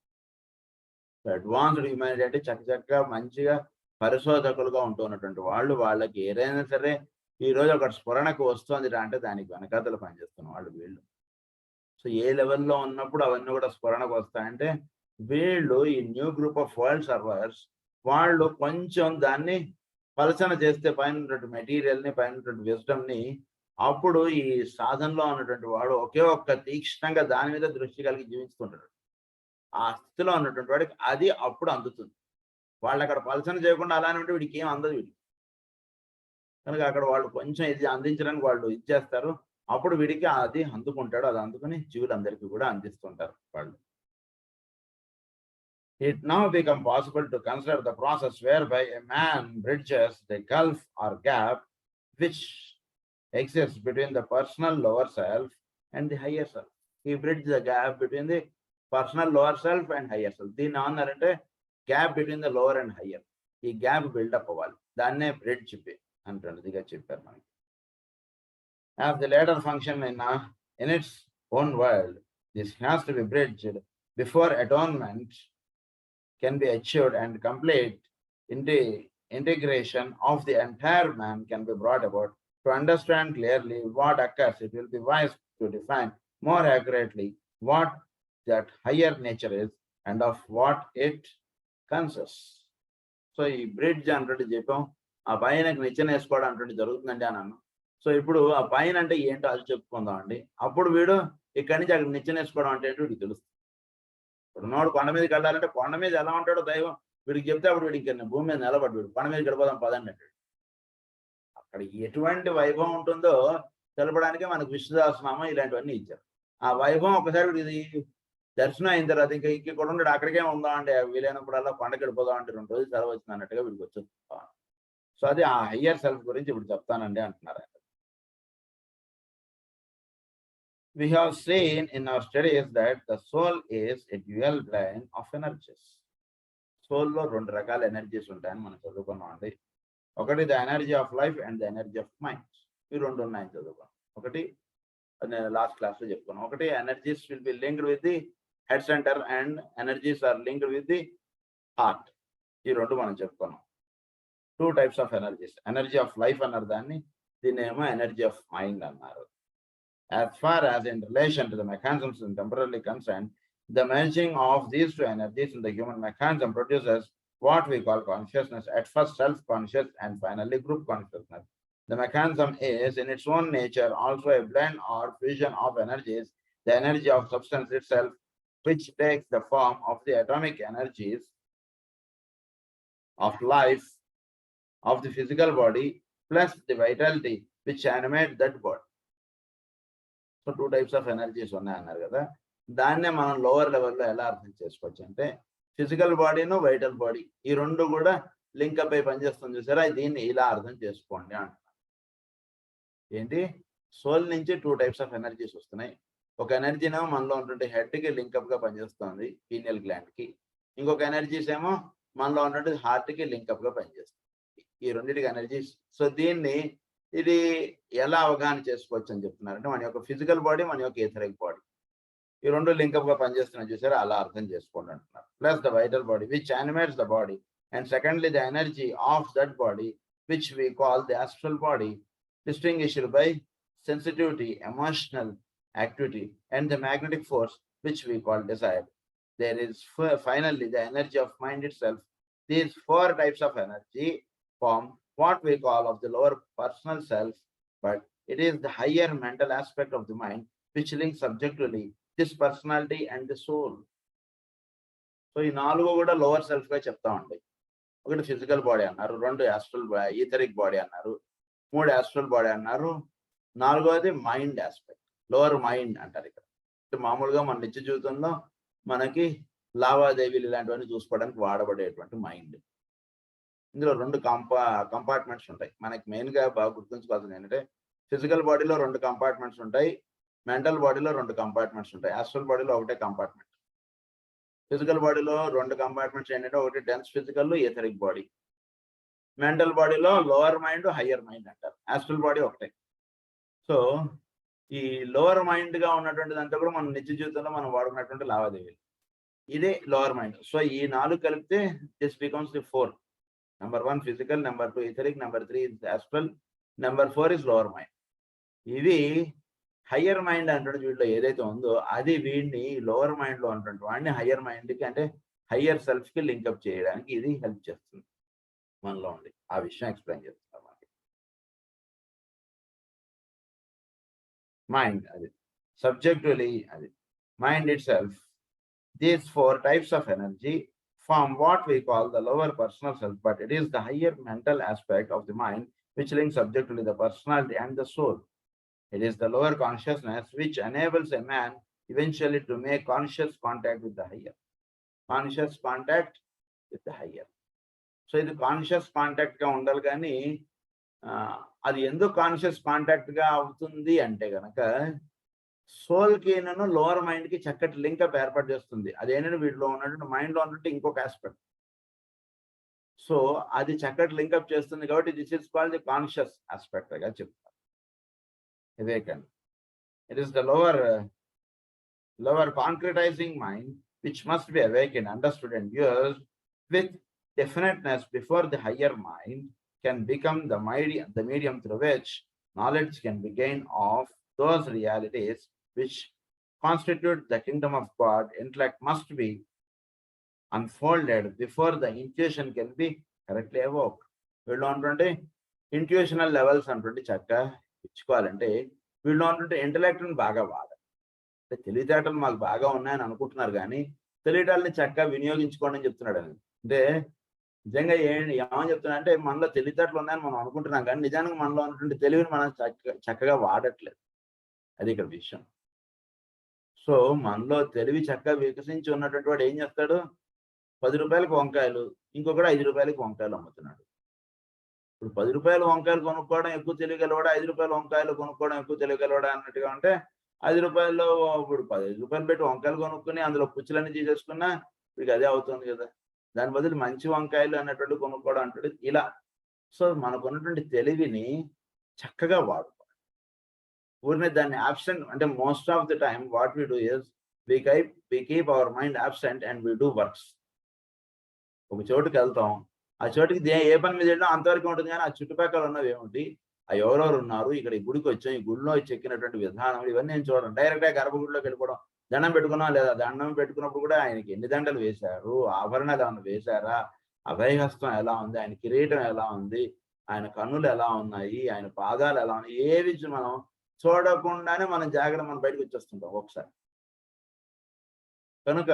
So advanced humanity అంటే చక్కగా మంచిగా పరిశోధకులుగా ఉంటున్నటువంటి వాళ్ళు వాళ్ళకి ఏదైనా సరే ఈ రోజు ఒకటి స్ఫురణకు వస్తుంది అంటే దానికి వెనకాతలు పనిచేస్తున్న వాళ్ళు వీళ్ళు. సో ఏ లెవెల్లో ఉన్నప్పుడు అవన్నీ కూడా స్ఫురణకు వస్తాయంటే వీళ్ళు ఈ new group of world servers వాళ్ళు కొంచెం దాన్ని పలచన చేస్తే పైన ఉన్నటువంటి మెటీరియల్ని పైన ఉన్నటువంటి విజ్డమ్ని అప్పుడు ఈ సాధనలో ఉన్నటువంటి వాడు ఒకే ఒక్క తీక్ష్ణంగా దాని మీద దృష్టి కలిగి జీవిస్తుంటాడు. ఆ స్థితిలో ఉన్నటువంటి వాడికి అది అప్పుడు అందుతుంది. వాళ్ళు అక్కడ పలచన చేయకుండా అలానే ఉంటే వీడికి ఏం అందదు వీడికి. కనుక అక్కడ వాళ్ళు కొంచెం ఇది అందించడానికి వాళ్ళు ఇచ్చేస్తారు. అప్పుడు వీడికి అది అందుకుంటాడు. అది అందుకుని జీవులందరికీ కూడా అందిస్తుంటారు వాళ్ళు. It now become possible to consider the process whereby a man bridges the gulf or gap which exists between the personal lower self and the higher self. He bridges the gap between the personal lower self and higher self. దీన్ని అన్నారంటే gap between the lower and higher. ఈ gap buildup అవ్వాలి. దాన్నే bridge అంటున్నదిగా చెప్పారు మనకి. As the latter function in its own world, this has to be bridged before atonement can be achieved and complete integration of the entire man can be brought about. To understand clearly what occurs, it will be wise to define more accurately what that higher nature is and of what it consists. So ఈ bridge అంటే చెప్పాం, ఆ పైన నిచ్చెన వేసుకోవడం అంటే జరుగుతుందండి అన్నాను. సో ఇప్పుడు ఆ పైన అంటే ఏంటో అది చెప్పుకుందాం అండి. అప్పుడు వీడు ఇక్కడి నుంచి అక్కడ నిచ్చెన వేసుకోవడం అంటే ఏంటో వీడికి తెలుస్తుంది. ఇప్పుడు నోడు కొండ మీదకి వెళ్ళాలంటే కొండ మీద ఎలా ఉంటాడో దైవం వీడికి చెప్తే అప్పుడు వీడికి భూమి మీద నిలబడి వీడు కొండ మీదకి వెళ్ళిపోదాం పదండి అంటాడు. అక్కడ ఎటువంటి వైభవం ఉంటుందో తెలపడానికే మనకు విష్ణుదాసనామం ఇలాంటివన్నీ ఇచ్చారు. ఆ వైభవం ఒకసారి వీడికి దర్శనం అయిన తర్వాత ఇంకా ఇక్కడ ఉండడు, అక్కడికే ఉందాం అంటే వీలైనప్పుడల్లా కొండకి వెళ్ళిపోదాం అంటే 2 రోజులు సెలవు వచ్చింది అన్నట్టుగా వీడికి వచ్చేది. సో అది ఆ హయ్యర్ సెల్ఫ్ గురించి ఇప్పుడు చెప్తానండి అంటున్నారు. We have seen in our studies that the soul is a dual plane of energies. Soul లో 2 రకాల ఎనర్జీస్ ఉంటాయని మనం చదువుకున్నాం అండి. ఒకటి the energy of life and the energy of mind. ఈ 2 ఉన్నాయని చదువుకున్నాం. ఒకటి నేను లాస్ట్ క్లాస్ లో చెప్పుకున్నాను. ఒకటి energies will be linked with the head center and energies are linked with the heart. ఈ 2 మనం చెప్పుకున్నాం. 2 types of energies. Energy of life అన్నారు దాన్ని, దీన్ని ఏమో ఎనర్జీ ఆఫ్ మైండ్ అన్నారు. As far as in relation to the mechanisms and temporarily concerned, the merging of these 2 energies in the human mechanism produces what we call consciousness, at first self-conscious and finally group consciousness. The mechanism is in its own nature also a blend or fusion of energies, the energy of substance itself, which takes the form of the atomic energies of life of the physical body plus the vitality which animates that body. So 2 types of energies ఉన్నాయన్నారు కదా. దాన్నే మనం lower లెవెల్లో ఎలా అర్థం చేసుకోవచ్చు అంటే physical బాడీను vital body ఈ 2 కూడా లింకప్ అయి పనిచేస్తుంది చూసారా. దీన్ని ఇలా అర్థం చేసుకోండి అంటున్నారు. ఏంటి, సోల్ నుంచి 2 types ఆఫ్ ఎనర్జీస్ వస్తున్నాయి. ఒక ఎనర్జీనేమో మనలో ఉన్నటువంటి హెడ్కి లింకప్ గా పనిచేస్తుంది, పీనియల్ గ్లాండ్ కి. ఇంకొక ఎనర్జీస్ ఏమో మనలో ఉన్నటువంటి హార్ట్కి లింకప్ గా పనిచేస్తుంది. ఈ 2 ఎనర్జీస్. సో దీన్ని ఇది ఎలా అవగాహన చేసుకోవచ్చు అని చెప్తున్నారంటే మన యొక్క ఫిజికల్ బాడీ, మన యొక్క ఈథరిక్ బాడీ ఈ 2 లింకప్ గా పనిచేస్తున్నాయి చూసారా, అలా అర్థం చేసుకోండి అంటున్నారు. Plus the vital body which animates the body and secondly the energy of that body which we call the astral body distinguished by sensitivity, emotional activity and the magnetic force which we call desire. There is finally the energy of mind itself. These 4 types of energy form what we call of the lower personal self, but it is the higher mental aspect of the mind which links subjectively this personality and the soul. So ఈ 4 కూడా lower self గా చెప్తా ఉంటాయి. ఒకటి physical body అన్నారు, 2 astral etheric body అన్నారు, 3 astral body అన్నారు, 4వది mind aspect, lower mind అంటారు ఇక్కడ. మామూలుగా మన నిత్య జీవితంలో మనకి లావాదేవీలు ఇలాంటివన్నీ చూసుకోవడానికి వాడబడేటువంటి మైండ్. ఇందులో 2 కంపార్ట్మెంట్స్ ఉంటాయి. మనకి మెయిన్ గా బాగా గుర్తుంచుకోవాల్సింది ఏంటంటే ఫిజికల్ బాడీలో 2 కంపార్ట్మెంట్స్ ఉంటాయి, మెంటల్ బాడీలో 2 కంపార్ట్మెంట్స్ ఉంటాయి, ఆస్ట్రల్ బాడీలో ఒకటే కంపార్ట్మెంట్. ఫిజికల్ బాడీలో 2 కంపార్ట్మెంట్స్ ఏంటంటే ఒకటి dense physical, etheric body. Mental బాడీలో లోవర్ మైండ్, హయ్యర్ మైండ్ అంటారు. ఆస్ట్రల్ బాడీ ఒకటే. సో ఈ లోవర్ మైండ్ గా ఉన్నటువంటిది అంతా కూడా మన నిత్య జీవితంలో మనం వాడుకున్నటువంటి లావాదేవీలు, ఇదే లోవర్ మైండ్. సో ఈ 4 కలిపితే this becomes the 4. Number 1 physical, number 2 etheric, number 3 astral, number 4 is lower mind. ఇవి హయ్యర్ మైండ్ అంటే వీటిలో ఏదైతే ఉందో అది వీడిని లోవర్ మైండ్ లో ఉన్నటువంటి వాడిని హయ్యర్ మైండ్ కి అంటే హయ్యర్ సెల్ఫ్ కి లింకప్ చేయడానికి ఇది హెల్ప్ చేస్తుంది మనలో ఉండి. ఆ విషయం ఎక్స్ప్లెయిన్ చేస్తున్నారు మనకి. మైండ్ అది సబ్జెక్టివ్లీ అది mind it self. These 4 types of energy form what we call the lower personal self, but it is the higher mental aspect of the mind which links subjectively the personality and the soul. It is the lower consciousness which enables a man eventually to make conscious contact with the higher. Conscious contact with the higher. So ఇది conscious contact గా ఉండాలి, కానీ అది ఎందుకు conscious contact గా అవుతుంది అంటే గనక సోల్ కి లోవర్ మైండ్ కి చక్కటి లింకప్ ఏర్పాటు చేస్తుంది. అదేంటంటే వీటిలో ఉన్నటువంటి మైండ్ లో ఉన్నట్టు ఇంకొక ఆస్పెక్ట్. సో అది చక్కటి లింకప్ చేస్తుంది కాబట్టి this is called the conscious aspect గా చెప్తారు. Awaken. It is the lower concretizing mind which must be awakened, understood and used with definiteness before the higher mind can become the medium through which knowledge can be gained of those realities which constitute the kingdom of God. Intellect must be unfolded before the intuition can be correctly evoked. వీళ్ళు ఏంటంటే intuitional levels అంటే చక్కగా ఇచ్చుకోవాలంటే వీళ్ళు ఏంటంటే ఇంటలెక్ట్ని బాగా వాడాలి. అంటే తెలివితేటలు మాకు బాగా ఉన్నాయని అనుకుంటున్నారు, కానీ తెలివితేటల్ని చక్కగా వినియోగించుకోండి అని చెప్తున్నాడు. అంటే నిజంగా ఏమని చెప్తున్నా అంటే మనలో తెలివితేటలు ఉన్నాయని మనం అనుకుంటున్నాం, కానీ నిజానికి మనలో ఉన్నటువంటి తెలివిని మనం చక్కగా వాడట్లేదు. అది ఇక్కడ విషయం. సో మనలో తెలివి చక్కగా వికసించి ఉన్నటువంటి వాడు ఏం చేస్తాడు, 10 రూపాయలకు వంకాయలు, ఇంకొకటి 5 రూపాయలకి వంకాయలు అమ్ముతున్నాడు. ఇప్పుడు 10 రూపాయల వంకాయలు కొనుక్కోవడం ఎక్కువ తెలియగలవాడా, 5 రూపాయల వంకాయలు కొనుక్కోవడం ఎక్కువ తెలియగలవాడా అన్నట్టుగా ఉంటే 5 రూపాయల్లో ఇప్పుడు 15 రూపాయలు పెట్టి వంకాయలు కొనుక్కుని అందులో పుచ్చులన్నీ తీసేసుకున్నా వీడికి అదే అవుతుంది కదా. దాని బదులు మంచి వంకాయలు అన్నటువంటి కొనుక్కోవడం అంటే ఇలా. సో మనకున్నటువంటి తెలివిని చక్కగా వాడుకోవాలి. ఊరినే దాన్ని absent అంటే most of the time what we do is we keep our mind absent and we do works. ఒక చోటుకి వెళ్తాం, ఆ చోటుకి ఏ పని మీద వెళ్ళినా అంతవరకు ఉంటుంది, కానీ ఆ చుట్టుపక్కల ఉన్నవి ఏమిటి, ఆ ఎవరెవరు ఉన్నారు, ఇక్కడ ఈ గుడికి వచ్చాం, ఈ గుడిలో చెక్కినటువంటి విధానం ఇవన్నీ నేను చూడండి. డైరెక్ట్గా గర్భగుడిలోకి వెళ్ళిపోవడం, దండం పెట్టుకున్నాం లేదా దండం పెట్టుకున్నప్పుడు కూడా ఆయనకి ఎన్ని దండలు వేశారు, ఆభరణాలు ఏమైనా వేశారా, అభయహస్తం ఎలా ఉంది, ఆయన కిరీటం ఎలా ఉంది, ఆయన కన్నులు ఎలా ఉన్నాయి, ఆయన పాదాలు ఎలా ఉన్నాయి, ఏవి మనం చూడకుండానే మనం జాగ్రత్త మనం బయటకు వచ్చేస్తుంటాం ఒకసారి. కనుక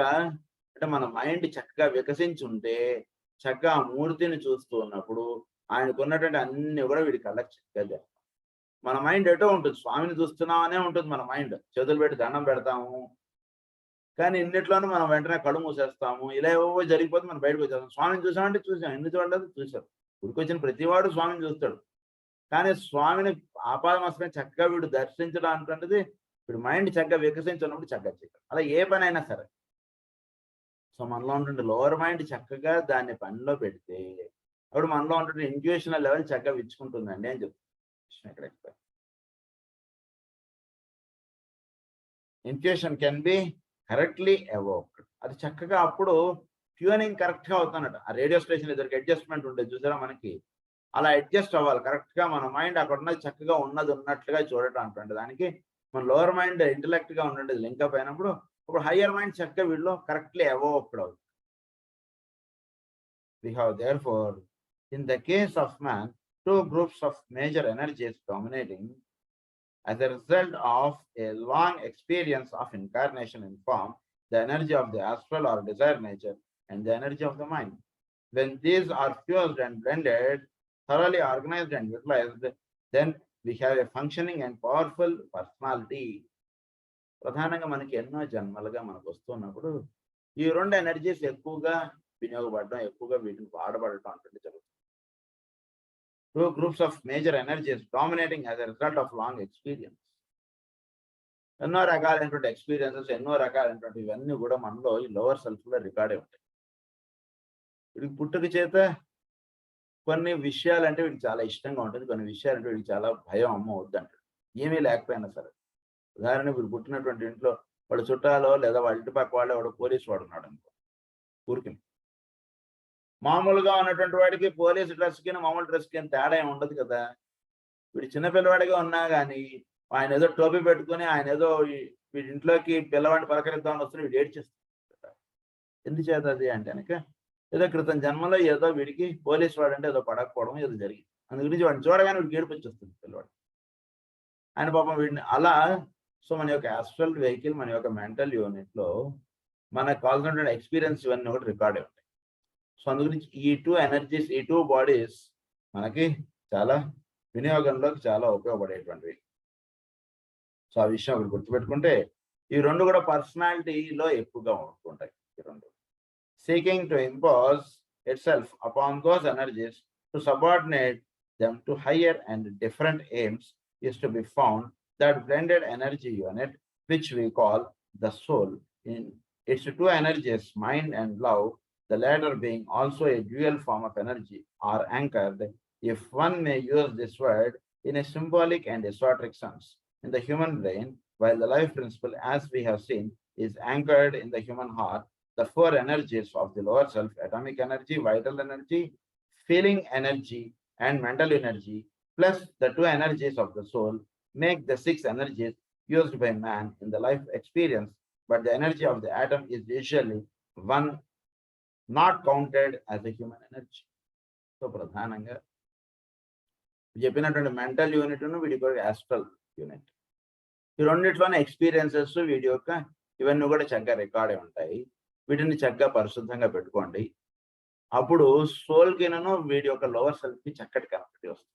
అంటే మన మైండ్ చక్కగా వికసించి ఉంటే చక్కగా ఆ మూర్తిని చూస్తూ ఉన్నప్పుడు ఆయనకున్నటువంటి అన్ని కూడా వీడి కళ్ళకి చక్కగా మన మైండ్ ఎటో ఉంటుంది, స్వామిని చూస్తున్నామనే ఉంటుంది మన మైండ్. చేతులు పెట్టి దండం పెడతాము, కానీ ఇన్నిట్లోనూ మనం వెంటనే కళ్ళు మూసేస్తాము. ఇలా ఏవో జరిగిపోతే మనం బయటకు వచ్చేస్తాం. స్వామిని చూసామంటే చూసాం, ఎన్ని చూడలేదు చూసాం. గుడికొచ్చిన ప్రతివాడు స్వామిని చూస్తాడు, కానీ స్వామిని ఆపాదమస్తం చక్కగా వీడు దర్శించడం అనుకున్నది వీడు మైండ్ చక్కగా వికసించినప్పుడు చక్కగా చేయడం. అలా ఏ పని అయినా సరే. సో మనలో ఉంటుండే లోవర్ మైండ్ చక్కగా దాన్ని పనిలో పెడితే అప్పుడు మనలో ఉంటుండే ఇంట్యూషనల్ లెవెల్ చక్కగా విచ్చుకుంటుందండి అని చెప్తాను ఇక్కడ. Intuition can be correctly evoked. అది చక్కగా అప్పుడు ట్యూనింగ్ కరెక్ట్ గా అవుతానట. ఆ రేడియో స్టేషన్ ఎదురుకి అడ్జస్ట్మెంట్ ఉంటుంది చూసారా మనకి, అలా అడ్జస్ట్ అవ్వాలి కరెక్ట్ గా. మన మైండ్ అక్కడ ఉన్నది చక్కగా ఉన్నది ఉన్నట్లుగా చూడటం అంటుండే దానికి మన లోవర్ మైండ్ ఇంటలెక్ట్ గా ఉండండి లింకప్ అయినప్పుడు ఇప్పుడు హయ్యర్ మైండ్ చక్కగా వీళ్ళు కరెక్ట్లీ ఎవోక్డ్ అవుతుంది. We have therefore, in the case of man, 2 groups of major energies dominating as a result of a long experience of incarnation in form, the energy of the astral or desired nature and the energy of the mind. When these are fused and blended, thoroughly organized and utilized, then we have a functioning and powerful personality. ప్రధానంగా మనకి ఎన్నో జన్మలుగా మనకు వస్తున్నప్పుడు ఈ 2 energies ఎక్కువగా వినియోగపడడం, ఎక్కువగా వీటిని వాడబడటం అంటే జరుగుతుంది. 2 groups of major energies dominating as a result of long experience. ఎన్నో రకాలైనటువంటి ఎక్స్పీరియన్సెస్, ఎన్నో రకాలైనటువంటి ఇవన్నీ కూడా మనలో ఈ లోవర్ సెల్ఫ్ లో రికార్డే ఉంటాయి. వీడికి పుట్టుక చేత కొన్ని విషయాలు అంటే వీడికి చాలా ఇష్టంగా ఉంటుంది, కొన్ని విషయాలు అంటే వీడికి చాలా భయం, అమ్మ వద్దంటాడు ఏమీ లేకపోయినా సరే. ఉదాహరణ వీడు పుట్టినటువంటి ఇంట్లో వాడు చుట్టాలో లేదా వాళ్ళ ఇంటి పక్క వాళ్ళే వాడు పోలీసు వాడు ఉన్నాడు అనుకో, ఊరికి మామూలుగా ఉన్నటువంటి వాడికి పోలీసు డ్రెస్కి మామూలు డ్రెస్కి తేడా ఏమి ఉండదు కదా. వీడు చిన్న పిల్లవాడిగా ఉన్నా కానీ ఆయన ఏదో టోపీ పెట్టుకుని ఆయన ఏదో వీడి ఇంట్లోకి పిల్లవాడిని పలకరిద్దామని వస్తున్న వీడు ఏడ్చేస్తాడు. ఎందుచేత అది అంటే కనుక ఏదో క్రితం జన్మలో ఏదో వీడికి పోలీసు వాడు అంటే ఏదో పడకపోవడం ఏదో జరిగింది. అందు గురించి వాడిని చూడగానే వీడికి ఏడుపు వచ్చేస్తుంది పిల్లవాడు. ఆయన పాపం వీడిని అలా. సో మన యొక్క యాస్ట్రల్ వెహికల్, మన యొక్క మెంటల్ యూనిట్లో మనకు కావాల్సినటువంటి ఎక్స్పీరియన్స్ ఇవన్నీ కూడా రికార్డ్ అయి ఉంటాయి. సో అందు గురించి ఈ టూ ఎనర్జీస్, ఈ టూ బాడీస్ మనకి చాలా వినియోగంలోకి చాలా ఉపయోగపడేటువంటివి. సో ఆ విషయం ఒకటి గుర్తుపెట్టుకుంటే ఈ రెండు కూడా పర్సనాలిటీలో ఎక్కువగా ఉంటుంటాయి. ఈ రెండు seeking to impose itself upon those energies to subordinate them to higher and different aims is to be found that blended energy unit which we call the soul. In its two energies, mind and love, the latter being also a dual form of energy, are anchored, if one may use this word, in a symbolic and esoteric sense in the human brain, while the life principle, as we have seen, is anchored in the human heart. The four energies of the lower self, atomic energy, vital energy, feeling energy, and mental energy, plus the two energies of the soul, make the six energies used by man in the life experience. But the energy of the atom is usually one not counted as a human energy. So, pradhananga చెప్పినటువంటి mental unit వీడి యొక్క astral unit, ఈ రెండిట్లోనే experiences వీడి యొక్క ఇవన్నీ కూడా చక్కగా record అయి ఉంటాయి. వీటిని చక్కగా పరిశుద్ధంగా పెట్టుకోండి. అప్పుడు సోల్కినను వీడి యొక్క లోవర్ సెల్ఫ్కి చక్కటి కనెక్టివిటీ వస్తుంది.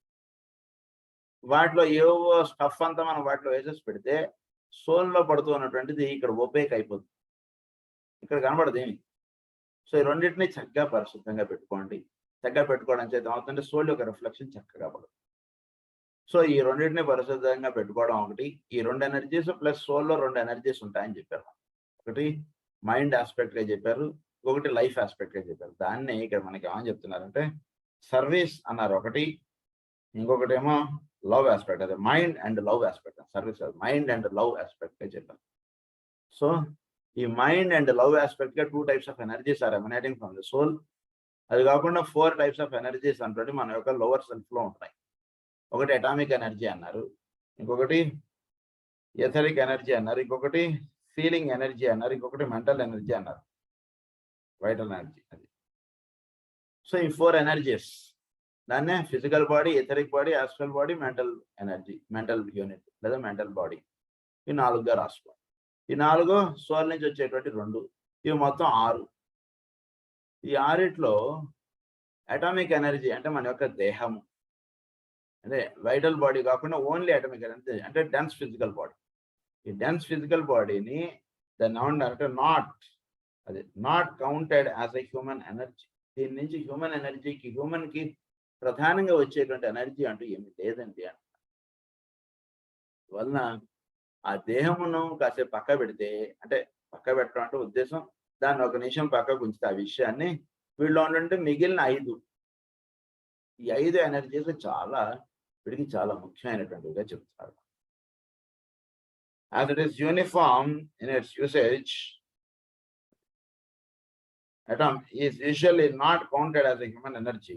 వాటిలో ఏవో స్టఫ్ అంతా మనం వాటిలో వేసేసి పెడితే సోల్లో పడుతూ ఉన్నటువంటిది ఇక్కడ ఓపేక్ అయిపోతుంది, ఇక్కడ కనబడదు ఏమి. సో ఈ రెండింటిని చక్కగా పరిశుద్ధంగా పెట్టుకోండి. చక్కగా పెట్టుకోవడం చేత అవుతుంటే సోల్ యొక్క రిఫ్లెక్షన్ చక్కగా పడుతుంది. సో ఈ రెండింటిని పరిశుద్ధంగా పెట్టుకోవడం ఒకటి. ఈ రెండు ఎనర్జీస్ ప్లస్ సోల్లో రెండు ఎనర్జీస్ ఉంటాయని చెప్పారు. ఒకటి మైండ్ ఆస్పెక్ట్ గా చెప్పారు, ఒకటి లైఫ్ ఆస్పెక్ట్ గా చెప్పారు. దాన్ని ఇక్కడ మనకి ఏమని చెప్తున్నారంటే సర్వీస్ అన్నారు ఒకటి, ఇంకొకటి ఏమో లవ్ ఆస్పెక్ట్, అదే mind and love aspect. Service mind and love aspect గా చెప్పారు. సో ఈ మైండ్ అండ్ లవ్ ఆస్పెక్ట్ గా two types of energies are emanating from the soul. అది కాకుండా 4 టైప్స్ ఆఫ్ ఎనర్జీస్ అంటే మన యొక్క లోవర్ సెల్ఫ్ లో ఉంటాయి. ఒకటి అటామిక్ ఎనర్జీ అన్నారు, ఇంకొకటి ఎథరిక్ ఎనర్జీ అన్నారు, ఇంకొకటి ఫీలింగ్ ఎనర్జీ అన్నారు, ఇంకొకటి మెంటల్ ఎనర్జీ అన్నారు, వైటల్ ఎనర్జీ. అది సో ఈ 4 ఎనర్జీస్ దాన్నే physical body, etheric body, astral body, mental energy, mental unit లేదా మెంటల్ బాడీ. ఈ 4గా రాసుకోండి. ఈ 4 సోల్ నుంచి వచ్చేటువంటి 2, ఇవి మొత్తం 6. ఈ 6లో అటామిక్ ఎనర్జీ అంటే మన యొక్క దేహము, అదే వైటల్ బాడీ కాకుండా ఓన్లీ అటామిక్ ఎనర్జీ అంటే డెన్స్ ఫిజికల్ బాడీ. ఈ డెన్స్ ఫిజికల్ బాడీని దాన్ని అంటే not counted as a human energy. దీని నుంచి హ్యూమన్ ఎనర్జీకి, హ్యూమన్కి ప్రధానంగా వచ్చేటువంటి ఎనర్జీ అంటూ ఏమి లేదండి అంట. వలన ఆ దేహమును కాసేపు పక్క పెడితే, అంటే పక్క పెట్టడం అంటే ఉద్దేశం దాన్ని ఒక నిమిషం పక్కకు ఉంచితే ఆ విషయాన్ని వీళ్ళు ఉంటే మిగిలిన 5, ఈ 5 ఎనర్జీస్ చాలా వీడికి చాలా ముఖ్యమైనటువంటివిగా చెప్తారు. As it is uniform in its usage, atom is usually not counted as a human energy,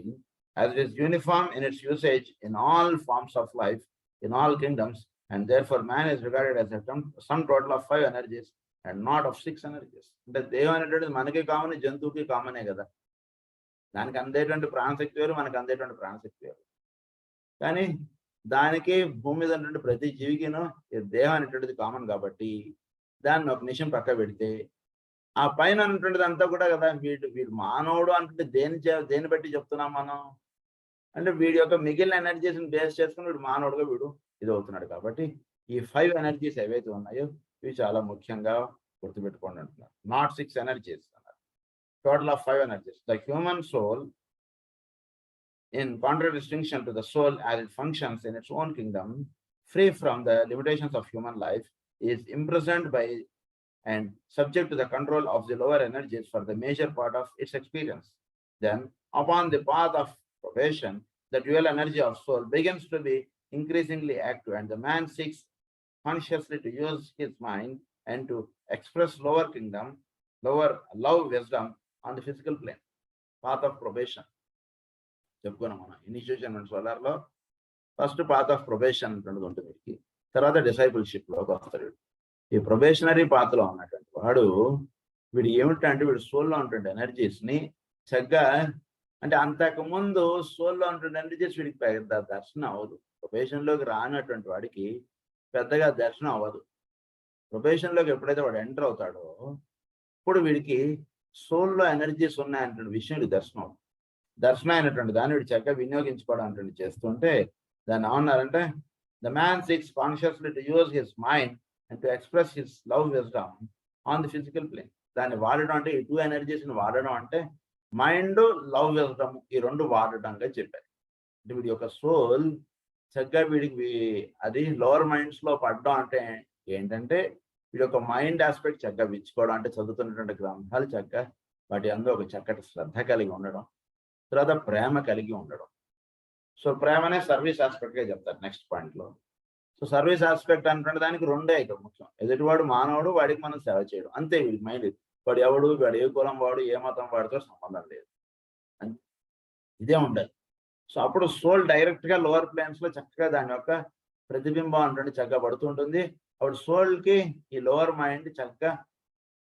as it is uniform in its usage in all forms of life, in all kingdoms, and therefore man is regarded as a sum total of 5 energies and not of 6 energies. అంటే దేహం అనేటువంటిది మనకి common, జంతువుకి కామనే కదా. దానికి అందేటువంటి ప్రాణశక్తి వేరు, మనకు అందేటువంటి ప్రాణశక్తి వేరు. కానీ దానికి భూమి మీద ఉన్నటువంటి ప్రతి జీవికినో దేహం అనేటువంటిది కామన్ కాబట్టి దాన్ని ఒక నిమిషం పక్క పెడితే ఆ పైన ఉన్నటువంటిది అంతా కూడా కదా వీడు మానవుడు అంటే దేని బట్టి చెప్తున్నాం మనం అంటే వీడి యొక్క మిగిలిన ఎనర్జీస్ని బేస్ చేసుకుని వీడు మానవుడుగా వీడు ఇది అవుతున్నాడు. కాబట్టి ఈ 5 ఎనర్జీస్ ఏవైతే ఉన్నాయో ఇవి చాలా ముఖ్యంగా గుర్తుపెట్టుకోండి అంటున్నారు. నాట్ 6 ఎనర్జీస్ అన్నారు, total of 5 energies. The human soul, in contradistinction to the soul as it functions in its own kingdom, free from the limitations of human life, is imprisoned by and subject to the control of the lower energies for the major part of its experience. Then, upon the path of probation, the dual energy of soul begins to be increasingly active, and the man seeks consciously to use his mind and to express lower kingdom, lower love, wisdom on the physical plane. Path of probation. చెప్పుకున్నాం మనం initiation and సోలార్లో first path of probation అంటున్నది ఉంటుంది వీడికి. తర్వాత డిసైపుల్షిప్లోకి వస్తాడు. ఈ probationary పాత్లో ఉన్నటువంటి వాడు వీడు ఏమిటంటే వీడు సోల్లో ఉంటుంది ఎనర్జీస్ని చక్కగా, అంటే అంతకుముందు సోల్లో ఉంటుంది ఎనర్జీస్ వీడికి పెద్ద దర్శనం అవ్వదు. ప్రొబేషన్లోకి రానటువంటి వాడికి పెద్దగా దర్శనం అవ్వదు. ప్రొబేషన్లోకి ఎప్పుడైతే వాడు ఎంటర్ అవుతాడో ఇప్పుడు వీడికి సోల్లో ఎనర్జీస్ ఉన్నాయన్నటువంటి విషయం వీడికి దర్శనం అవుతుంది. దర్శనం అయినటువంటి దాన్ని వీడు చక్కగా వినియోగించుకోవడం అంటే చేస్తుంటే దాన్ని ఏమన్నారంటే the man seeks consciously to use his mind and to express his love wisdom on the physical plane. దాన్ని వాడడం అంటే ఈ టూ ఎనర్జీస్ని వాడడం అంటే మైండ్, లవ్ విజ్డమ్ ఈ రెండు వాడటంగా చెప్పారు. అంటే వీడి యొక్క సోల్ చక్కగా వీడికి అది లోవర్ మైండ్స్లో పడడం అంటే ఏంటంటే వీడి యొక్క మైండ్ ఆస్పెక్ట్ చక్కగా విచ్చుకోవడం, అంటే చదువుతున్నటువంటి గ్రంథాలు చక్కగా వాటి అందులో ఒక చక్కటి శ్రద్ధ కలిగి ఉండడం, తర్వాత ప్రేమ కలిగి ఉండడం. సో ప్రేమనే సర్వీస్ ఆస్పెక్ట్గా చెప్తారు నెక్స్ట్ పాయింట్లో. సో సర్వీస్ ఆస్పెక్ట్ అంటే దానికి రెండే ఇక్కడ ముఖ్యం. ఎదుటివాడు మానవుడు, వాడికి మనం సేవ చేయడం, అంతే వీడి మైండ్. వాడు ఎవడు, వాడు ఏ కులం వాడు, ఏ మతం వాడితో సంబంధం లేదు, ఇదే ఉండాలి. సో అప్పుడు సోల్ డైరెక్ట్గా లోవర్ ప్లేన్స్లో చక్కగా దాని యొక్క ప్రతిబింబం అంటే చక్కగా పడుతుంటుంది. అప్పుడు సోల్కి ఈ లోవర్ మైండ్ చక్కగా,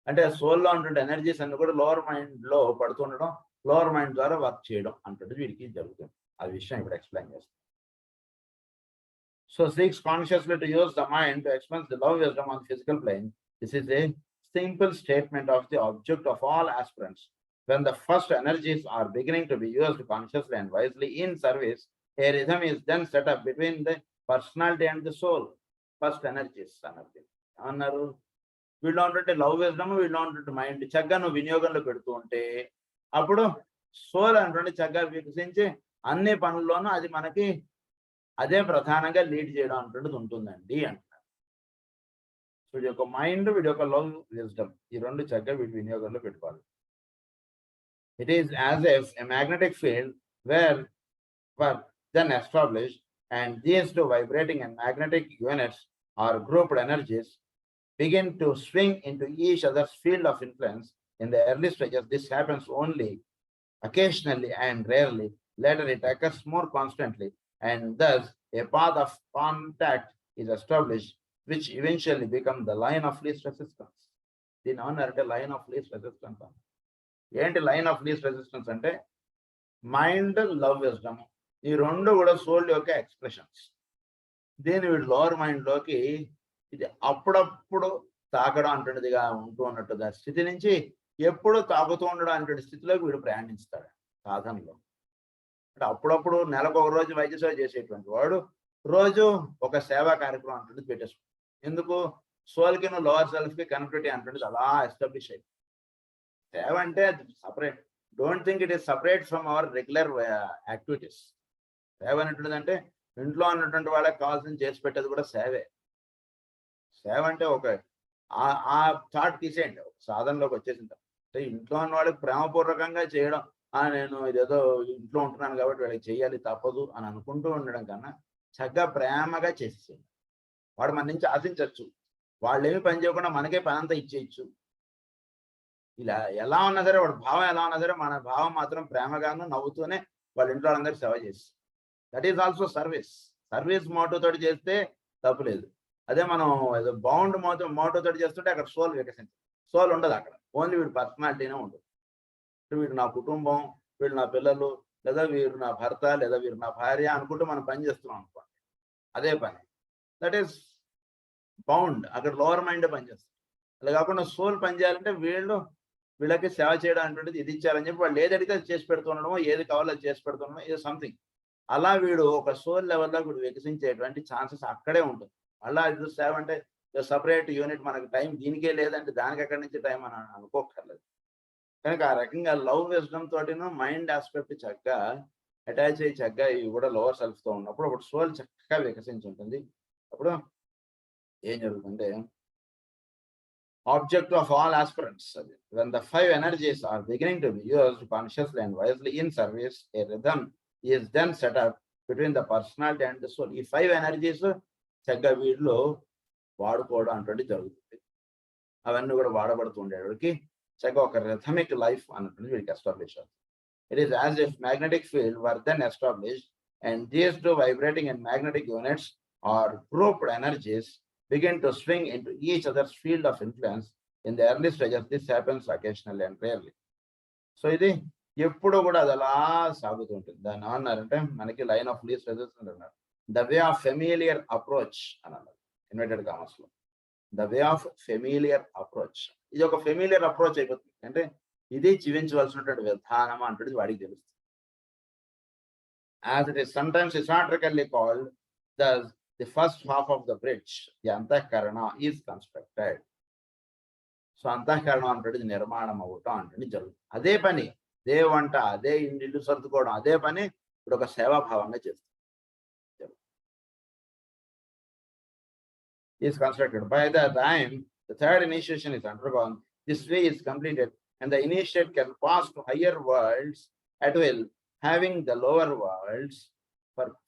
అంటే సోల్లో ఉంటుండే ఎనర్జీస్ అన్ని కూడా లోవర్ మైండ్లో పడుతుండడం, లోవర్ మైండ్ ద్వారా వర్క్ చేయడం అంటే వీడికి జరుగుతుంది. ఆ విషయం ఇప్పుడు ఎక్స్ప్లెయిన్ చేస్తాం. So seeks consciously to use the mind to express the love wisdom on the physical plane. This is a simple statement of the object of all aspirants. When the first energies are beginning to be used consciously and wisely in service, a rhythm is then set up between the personality and the soul. First energies అన్నారు. వీళ్ళు ఉంటుంటే love wisdom, వీళ్ళు ఉంటుంటే mind చక్కగా నువ్వు వినియోగంలో పెడుతూ ఉంటే అప్పుడు సోల్ అంటే చక్కగా వికసించి అన్ని పనుల్లోనూ అది మనకి అదే ప్రధానంగా లీడ్ చేయడం అంటున్నది ఉంటుందండి అంటున్నారు. వీడి యొక్క మైండ్, వీడి యొక్క లవ్ విజ్డమ్ ఈ రెండు చక్కగా వీటి వినియోగంలో పెట్టుకోవాలి. It is as if a magnetic field where were then established and these two vibrating and magnetic units are grouped energies begin to swing into each other's field of influence. In the early stages, this happens only occasionally and rarely. Later, it occurs more constantly, and thus a path of contact is established, which eventually becomes the line of least resistance. దీని అంటే line of least resistance. ఏంటి line of least resistance అంటే mind, love wisdom ఈ రెండు కూడా soul యొక్క expressions. దీని వీడు లోవర్ మైండ్లోకి ఇది అప్పుడప్పుడు తాకడం అంటున్నదిగా ఉంటూ ఉన్నట్టుగా స్థితి నుంచి ఎప్పుడు తాగుతూ ఉండడం అనే స్థితిలోకి వీడు ప్రయాణిస్తాడు సాధనలో. అంటే అప్పుడప్పుడు నెలకు ఒక రోజు వైద్య సేవ చేసేటువంటి వాడు రోజు ఒక సేవా కార్యక్రమం అంటుంది పెట్టేసుకుంటాడు. ఎందుకు? సోల్కి లోవర్ సెల్ఫ్కి కనెక్టివిటీ అంటుంది అలా ఎస్టాబ్లిష్ అయింది. సేవ అంటే అది separate. Don't think it is separate from our regular activities. సేవ అనేటువంటిది అంటే ఇంట్లో ఉన్నటువంటి వాళ్ళకి కావాల్సింది చేసి పెట్టేది కూడా సేవే. సేవ అంటే ఒక ఆ థాట్ తీసేయండి, ఒక సాధనలోకి వచ్చేసింది. అంటే ఇంట్లో ఉన్న వాళ్ళకి ప్రేమపూర్వకంగా చేయడం, నేను ఇదేదో ఇంట్లో ఉంటున్నాను కాబట్టి వాళ్ళకి చేయాలి తప్పదు అని అనుకుంటూ ఉండడం కన్నా చక్కగా ప్రేమగా చేసేసేయండి. వాడు మన నుంచి ఆశించవచ్చు, వాళ్ళు ఏమి పని చేయకుండా మనకే పని అంతా ఇచ్చేయచ్చు. ఇలా ఎలా ఉన్నా సరే వాడు భావం ఎలా ఉన్నా సరే మన భావం మాత్రం ప్రేమగాను నవ్వుతూనే వాళ్ళ ఇంట్లో వాళ్ళందరికీ సేవ చేసి, that is also service. Service మోటోతోటి చేస్తే తప్పులేదు. అదే మనం ఏదో బౌండ్ మోటోతో చేస్తుంటే అక్కడ సోల్ వికసించదు. సోల్ ఉండదు అక్కడ, ఓన్లీ వీడి పర్సనాలిటీనే ఉండదు. వీడు నా కుటుంబం, వీళ్ళు నా పిల్లలు, లేదా వీరు నా భర్త, లేదా వీరు నా భార్య అనుకుంటూ మనం పని చేస్తున్నాం అనుకోండి, అదే పని. That is bound. అక్కడ లోవర్ మైండ్ పనిచేస్తుంది. అలా కాకుండా సోల్ పనిచేయాలంటే వీళ్ళకి సేవ చేయడం అంటుండేది ఇది ఇచ్చారని చెప్పి వాళ్ళు ఏది అడిగితే అది చేసి పెడుతుండడమో, ఏది కావాలో అది చేసి పెడుతుండడమో, ఏదో సంథింగ్ అలా వీడు ఒక సోల్ లెవెల్లో వీడు వికసించేటువంటి ఛాన్సెస్ అక్కడే ఉంటుంది. అలా ఇది సేవ అంటే సపరేట్ యూనిట్, మనకు టైం దీనికే లేదంటే దానికి ఎక్కడి నుంచి టైం అని అనుకోక్కర్లేదు. కనుక ఆ రకంగా లవ్ విజ్డమ్ తోటిను మైండ్ ఆస్పెక్ట్ చక్కగా అటాచ్ అయ్యి చక్కగా ఇవి కూడా లోవర్ సెల్ఫ్తో ఉన్నప్పుడు అప్పుడు సోల్ చక్కగా వికసించి ఉంటుంది. అప్పుడు ఏం జరుగుతుంటే object of all aspirants. When the five energies are beginning to be used consciously and wisely in service, a rhythm is then set up between the personality and the soul. ఈ 5 energies చక్కగా వీళ్ళు వాడుకోవడం అంటే జరుగుతుంది. అవన్నీ కూడా వాడబడుతూ ఉండేవాడికి చక్కగా ఒక rhythmic life అన్నట్టు వీడికి ఎస్టాబ్లిష్ అవుతుంది. It is as if magnetic field were then established and these two vibrating and magnetic units or grouped energies begin to swing into each other's field of influence. In the early stages, this happens occasionally and rarely. So ఇది ఎప్పుడు కూడా అది అలా సాగుతుంటుంది. దాన్ని ఏమన్నారంటే మనకి line of least resistance అన్నారు. The way of familiar approach అని అన్నారు ఇన్వర్టెడ్ కామర్స్ లో. The way of familiar approach, ఇది ఒక ఫెమిలియర్ అప్రోచ్ అయిపోతుంది. అంటే ఇది జీవించవలసినటువంటి విధానం అంటుంది వాడికి తెలుస్తుంది. As it is sometimes esoterically called, thus the first half of the bridge, the antahkarana, is constructed. So అంతఃకరణం అంటుంది నిర్మాణం అవ్వటం అంటే జరుగుతుంది. అదే పని, అదే వంట, అదే ఇల్లు సర్దుకోవడం, అదే పని ఇప్పుడు ఒక సేవాభావంగా చేస్తుంది. Is constructed. By the time the third initiation is undergone, this way is completed, and the initiate can pass to higher worlds at will, having the lower worlds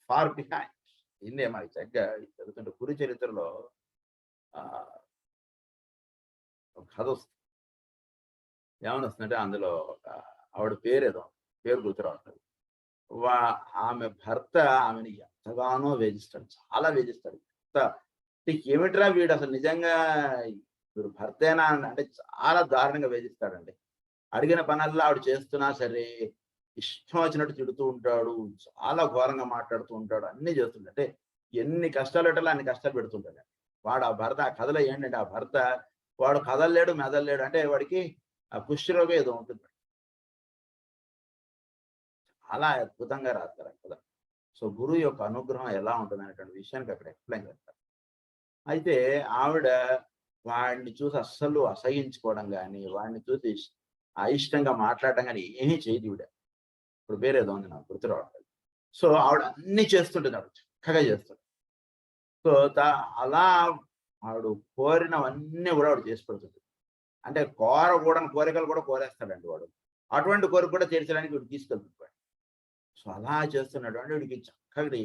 far behind. ఇన్నే మనకి చక్కగా జరుగుతుంటే గురు చరిత్రలో ఒక కథ వస్తుంది. ఏమని వస్తుందంటే అందులో ఆవిడ పేరేదో పేరు గుర్తురావట్లేదు. ఆమె భర్త ఆమెని ఎంతగానో వేధిస్తాడు, చాలా వేధిస్తాడు. ఏమిట్రా వీడు అసలు నిజంగా వీడు భర్తేనా అంటే చాలా దారుణంగా వేధిస్తాడండి. అడిగిన పనల్లా ఆవిడ చేస్తున్నా సరే ఇష్టం వచ్చినట్టు తిడుతూ ఉంటాడు, చాలా ఘోరంగా మాట్లాడుతూ ఉంటాడు, అన్ని చేస్తుండే. అంటే ఎన్ని కష్టాలు పెట్టాలో అన్ని కష్టాలు పెడుతుంటాడు వాడు. ఆ భర్త, ఆ కథలో ఏంటంటే ఆ భర్త వాడు కదలలేడు మెదలలేడు, అంటే వాడికి ఆ కుష్ఠరోగం ఏదో ఉంటుంది. చాలా అద్భుతంగా రాస్తారు కదా. సో గురువు యొక్క అనుగ్రహం ఎలా ఉంటుంది అనేటువంటి విషయానికి అక్కడ ఎక్స్ప్లెయిన్ చేస్తారు. అయితే ఆవిడ వాడిని చూసి అస్సలు అసహించుకోవడం కానీ, వాడిని చూసి అయిష్టంగా మాట్లాడటం కానీ ఏమీ చేయదు ఈవిడ. ఇప్పుడు వేరేదో ఉంది, నాకు గుర్తు రావట్లేదు. సో ఆవిడ అన్ని చేస్తుంటుంది, ఆవిడ చక్కగా చేస్తుంది. సో అలా ఆవిడ కోరినవన్నీ కూడా ఆవిడ చేసి పెడుతుంది. అంటే కోరకూడని కోరికలు కూడా కోరేస్తాడండి వాడు. అటువంటి కోరిక కూడా తీర్చడానికి వీడు తీసుకెళ్తున్నాడు. సో అలా చేస్తున్నటువంటి వీడికి చక్కగా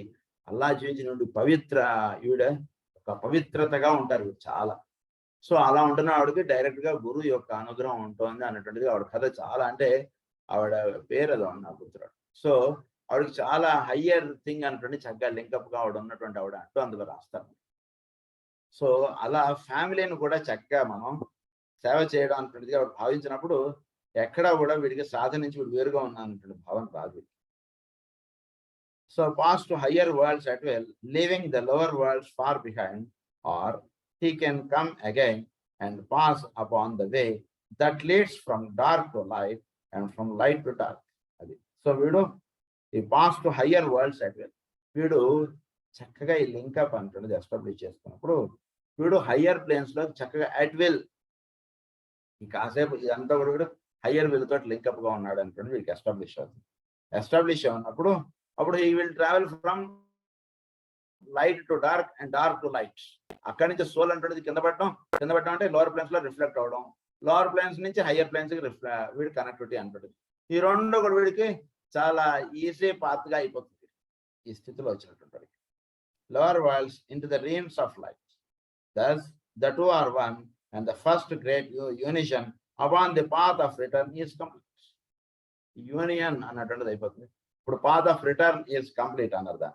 అలా జీవించిన పవిత్ర ఈవిడ ఒక పవిత్రతగా ఉంటారు వీడు చాలా. సో అలా ఉంటున్న ఆవిడకి డైరెక్ట్ గా గురువు యొక్క అనుగ్రహం ఉంటుంది అన్నటువంటిది ఆవిడ కథ. చాలా అంటే ఆవిడ పేరు ఏదో నాకు గుర్తురాడు. సో ఆవిడకి చాలా హయ్యర్ థింగ్ అన్నటువంటి చక్కగా లింకప్ గా ఆవిడ ఉన్నటువంటి ఆవిడ అంటూ అందులో రాస్తారు. సో అలా ఫ్యామిలీని కూడా చక్కగా మనం సేవ చేయడం అన్నటువంటిది ఆవిడ భావించినప్పుడు ఎక్కడా కూడా వీడికి సాధన నుంచి వీడు వేరుగా ఉన్నటువంటి భావన రాదు. So pass to higher worlds at will, leaving the lower worlds far behind, or he can come again and pass upon the way that leads from dark to light and from light to dark. So వీడు he pass to higher worlds at will. వీడు చక్కగా ఈ link up అంటున్నది establish చేసుకున్నప్పుడు వీడు higher planes లో చక్కగా at will ఈ కాసేపు ఇదంతా కూడా హయ్యర్ విల్ తోటి లింకప్ గా ఉన్నాడు అనుకోండి వీడికి ఎస్టాబ్లిష్ అవుతుంది. ఎస్టాబ్లిష్ అయినప్పుడు అప్పుడు he will travel from light to dark and dark to light. అక్కడి నుంచి సోల్ అంటున్నది కింద పడటం అంటే లోవర్ ప్లేన్స్ లో రిఫ్లెక్ట్ అవడం, లోవర్ ప్లేన్స్ నుంచి హయ్యర్ ప్లేన్స్ కి వీడి కనెక్టివిటీ అంటుంది. ఈ రెండు కూడా వీడికి చాలా ఈజీ పాత్ గా అయిపోతుంది ఈ స్థితిలో వచ్చినటువంటి lower world's into the Reams of light. Thus the two are one, and the first great unison upon the path of return is complete. Union అన్నటువంటిది అయిపోతుంది. ఇప్పుడు path of return is complete అన్నదా.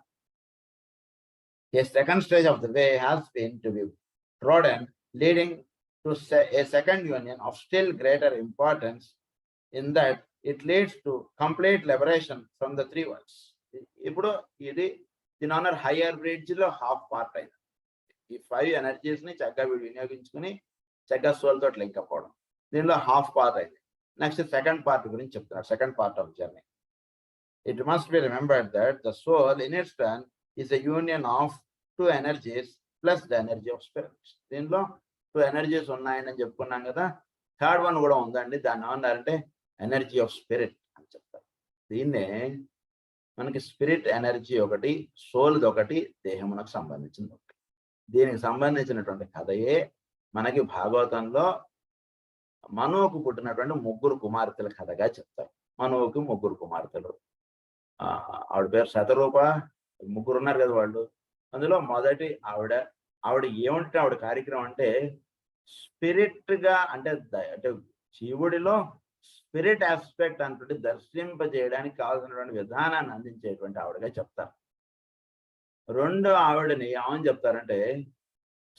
A second stage of the way has been to be trodden, leading to a second union of still greater importance, in that it leads to complete liberation from the three worlds. ఇప్పుడు ఇది దీని honour higher bridge లో half part అయింది. ఈ 5 energies ని చక్కగా వీడు వినియోగించుకుని చక్కగా సోల్ తోటి లింక్ అవ్వడం, దీనిలో హాఫ్ పార్ట్ అయింది. నెక్స్ట్ సెకండ్ పార్ట్ గురించి చెప్తున్నారు, second part of journey. It must be remembered that the soul in its turn is a union of 2 energies plus the energy of spirit. దీనిలో 2 energies ఉన్నాయని చెప్పుకున్నాం కదా, third one కూడా ఉందండి. దాన్ని ఏమన్నారంటే ఎనర్జీ ఆఫ్ స్పిరిట్ అని చెప్తారు. దీన్నే మనకి స్పిరిట్ ఎనర్జీ ఒకటి, సోల్ది ఒకటి, దేహమునకు సంబంధించింది ఒకటి. దీనికి సంబంధించినటువంటి కథయే మనకి భాగవతంలో మనువుకు పుట్టినటువంటి 3 కుమార్తెల కథగా చెప్తారు. మనువుకి 3 కుమార్తెలు, ఆవిడ పేరు శతరూప, 3 ఉన్నారు కదా వాళ్ళు. అందులో మొదటి ఆవిడ ఏమంటే ఆవిడ కార్యక్రమం అంటే స్పిరిట్ గా అంటే శివుడిలో స్పిరిట్ ఆస్పెక్ట్ అంటుంటే దర్శింపజేయడానికి కావాల్సినటువంటి విధానాన్ని అందించేటువంటి ఆవిడగా చెప్తారు. రెండో ఆవిడని ఏమని చెప్తారంటే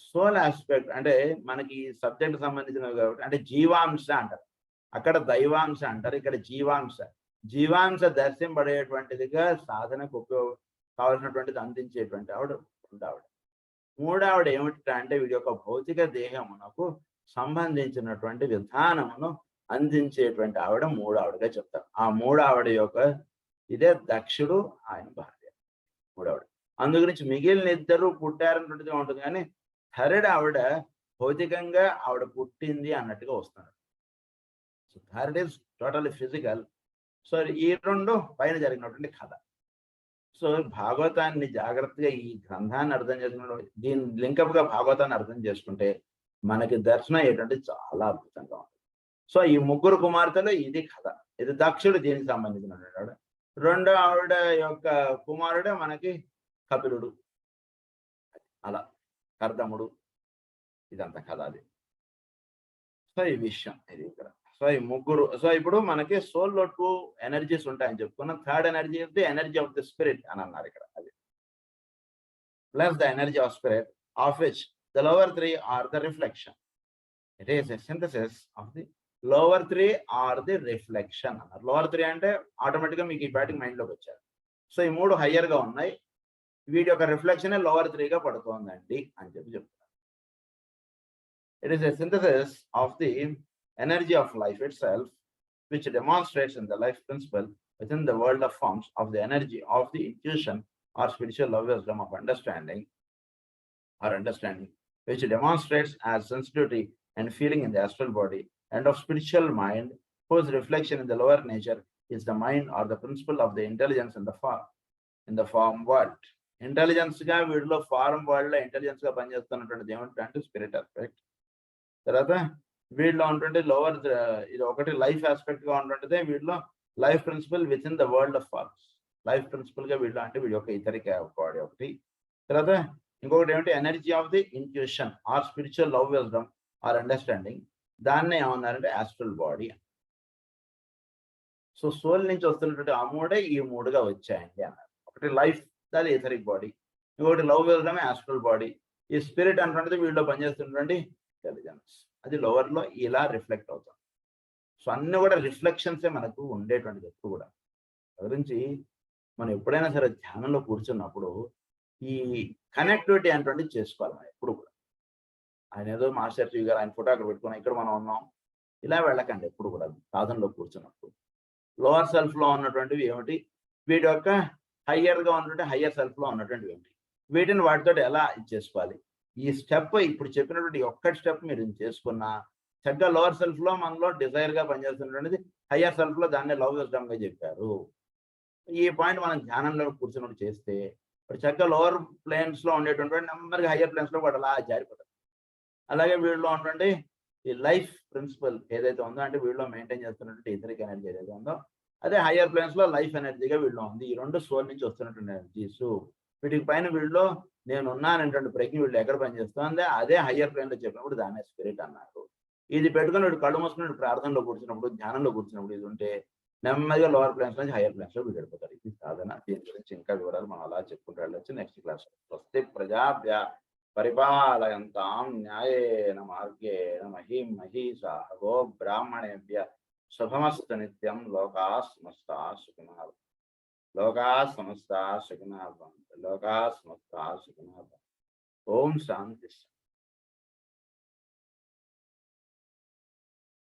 సోల్ ఆస్పెక్ట్, అంటే మనకి సబ్జెక్ట్ సంబంధించినవి కాబట్టి, అంటే జీవాంశ అంటారు. అక్కడ దైవాంశ అంటారు, ఇక్కడ జీవాంశ. జీవాంశ దర్శింపడేటువంటిదిగా సాధనకు కావాల్సినటువంటిది అందించేటువంటి ఆవిడ రెండావిడ. మూడావిడ ఏమిటి అంటే వీడి యొక్క భౌతిక దేహమునకు సంబంధించినటువంటి విధానమును అందించేటువంటి ఆవిడ మూడావిడగా చెప్తారు. ఆ మూడావిడ యొక్క ఇదే దక్షుడు, ఆయన భార్య మూడావిడ. అందు గురించి మిగిలిన ఇద్దరు పుట్టారన్నటువంటిది ఉంటుంది, కానీ థర్డ్ ఆవిడ భౌతికంగా ఆవిడ పుట్టింది అన్నట్టుగా వస్తున్నారు. So third is totally physical. So ఈ రెండు పైన జరిగినటువంటి కథ. సో భాగవతాన్ని జాగ్రత్తగా ఈ గ్రంథాన్ని అర్థం చేసుకున్న దీని లింకప్గా భాగవతాన్ని అర్థం చేసుకుంటే మనకి దర్శనం ఏంటంటే చాలా అద్భుతంగా ఉంటుంది. సో ఈ ముగ్గురు కుమార్తెలు ఇది కథ. ఇది దక్షుడు దీనికి సంబంధించినటువంటి. రెండో ఆవిడ యొక్క కుమారుడే మనకి కపిలుడు, అలా కర్దముడు, ఇదంతా కథ అది. సో ఈ విషయం ఇది ఇక్కడ. సో ఈ ముగ్గురు. సో ఇప్పుడు మనకి సోల్లో 2 ఎనర్జీస్ ఉంటాయని చెప్పుకున్నాం. Third energy is the energy of the spirit అని అన్నారు ఇక్కడ. అది plus the energy of spirit, of which the lower 3 are the reflection. It is a synthesis of the lower 3 are the reflection అన్నారు. Lower 3 అంటే ఆటోమేటిక్గా మీకు ఈ batting మైండ్లోకి వచ్చారు. సో ఈ 3 హయ్యర్గా ఉన్నాయి, వీటి యొక్క రిఫ్లెక్షన్ లోవర్ 3గా పడుతోందండి అని చెప్తున్నారు. It is a synthesis of the energy of life itself, which demonstrates in the life principle within the world of forms of the energy of the intuition or spiritual love wisdom of understanding, which demonstrates as sensitivity and feeling in the astral body, and of spiritual mind, whose reflection in the lower nature is the mind or the principle of the intelligence in the form world. Intelligence ga వీడిలో form world లో intelligence గా పనిచేస్తున్నటువంటిది ఏమిటంటే spirit aspect. తర్వాత వీడిలో ఉంటుంటే lower, ఇది ఒకటి life aspect గా ఉంటుంటే వీడిలో life principle with in the world of forms. Life principle గా వీడిలో అంటే వీడి యొక్క ఇతరిక బాడీ ఒకటి. తర్వాత ఇంకొకటి ఏమిటి energy of the intuition or spiritual love wisdom or understanding. దాన్నే ఏమన్నారంటే ఆస్ట్రల్ బాడీ. సో సోల్ నుంచి వస్తున్నటువంటి ఆ మూడే ఈ మూడుగా వచ్చాయండి అన్నారు. ఒకటి లైఫ్, అది ఎథరిక్ బాడీ. ఇంకొకటి లవ్ విజ్డమ్, ఆస్ట్రల్ బాడీ. ఈ స్పిరిట్ అన్నటువంటిది వీళ్ళలో పనిచేస్తున్నటువంటి ఇంటెలిజెన్స్, అది లోవర్ లో ఇలా రిఫ్లెక్ట్ అవుతుంది. సో అన్ని కూడా రిఫ్లెక్షన్సే మనకు ఉండేటువంటిది ఎప్పుడు కూడా. గురించి మనం ఎప్పుడైనా సరే ధ్యానంలో కూర్చున్నప్పుడు ఈ కనెక్టివిటీ అనేటువంటిది చేసుకోవాలి మనం ఎప్పుడు కూడా. ఆయన ఏదో మాస్టర్ జీ గారు ఆయన ఫోటో అక్కడ పెట్టుకున్నాం, ఇక్కడ మనం ఉన్నాం, ఇలా వెళ్ళకండి ఎప్పుడు కూడా. సాధనలో కూర్చున్నప్పుడు లోవర్ సెల్ఫ్ లో ఉన్నటువంటివి ఏమిటి, వీటి యొక్క హయ్యర్ గా ఉన్నటువంటి హయ్యర్ సెల్ఫ్ లో ఉన్నటువంటివి ఏమిటి, వీటిని వాటితో ఎలా చేసుకోవాలి. ఈ స్టెప్ ఇప్పుడు చెప్పినటువంటి ఒక్కటి స్టెప్ మీరు చేసుకున్నా చక్కగా లోవర్ సెల్ఫ్ లో మనలో డిజైర్ గా పనిచేస్తున్నటువంటిది హయ్యర్ సెల్ఫ్ లో దాన్ని లవ్ విజ్డమ్ గా చెప్పారు. ఈ పాయింట్ మనం ధ్యానంలో కూర్చున్నప్పుడు చేస్తే ఇప్పుడు చక్కగా లోవర్ ప్లేన్స్ లో ఉండేటువంటి నెమ్మదిగా హయ్యర్ ప్లేన్స్ లో కూడా అలా జారిపోతారు. అలాగే వీళ్ళలో ఉన్నటువంటి ఈ లైఫ్ ప్రిన్సిపల్ ఏదైతే ఉందో, అంటే వీళ్ళలో మెయింటైన్ చేస్తున్నటువంటి ఇతరిక్ ఎనర్జీ ఏదైతే ఉందో అదే హయ్యర్ ప్లేన్స్ లో లైఫ్ ఎనర్జీగా వీళ్ళలో ఉంది. ఈ రెండు సోల్ నుంచి వస్తున్నటువంటి ఎనర్జీస్. వీటికి పైన వీళ్ళలో నేను ఉన్నానటువంటి ప్రజ్ఞ వీళ్ళు ఎక్కడ పనిచేస్తుంది, అదే హయ్యర్ ప్లేన్ లో చెప్పినప్పుడు దాన్నే స్పిరిట్ అన్నారు. ఇది పెట్టుకుని వీడు కళ్ళు మూసుకుని ప్రార్థనలో కూర్చున్నప్పుడు, ధ్యానంలో కూర్చున్నప్పుడు ఇది ఉంటే నెమ్మదిగా లోవర్ ప్లేన్స్ నుంచి హయ్యర్ ప్లేన్స్ లో వెళ్ళిపోతారు. ఇది సాధన. దీని గురించి ఇంకా వివరాలు మనం అలా చెప్పుకుంటూ వెళ్ళొచ్చు నెక్స్ట్ క్లాస్. స్వస్తి ప్రజాభ్య పరిపాలయంతాం న్యాయేన మార్గేణ మహీం మహీషాః గో బ్రాహ్మణేభ్య శుభమస్తు నిత్యం. లోకాః సమస్తాః సుఖినః భవంతు. లోకాః సమస్తాః సుఖినః భవంతు. లోకాః సమస్తాః సుఖినః భవంతు. ఓం శాంతి.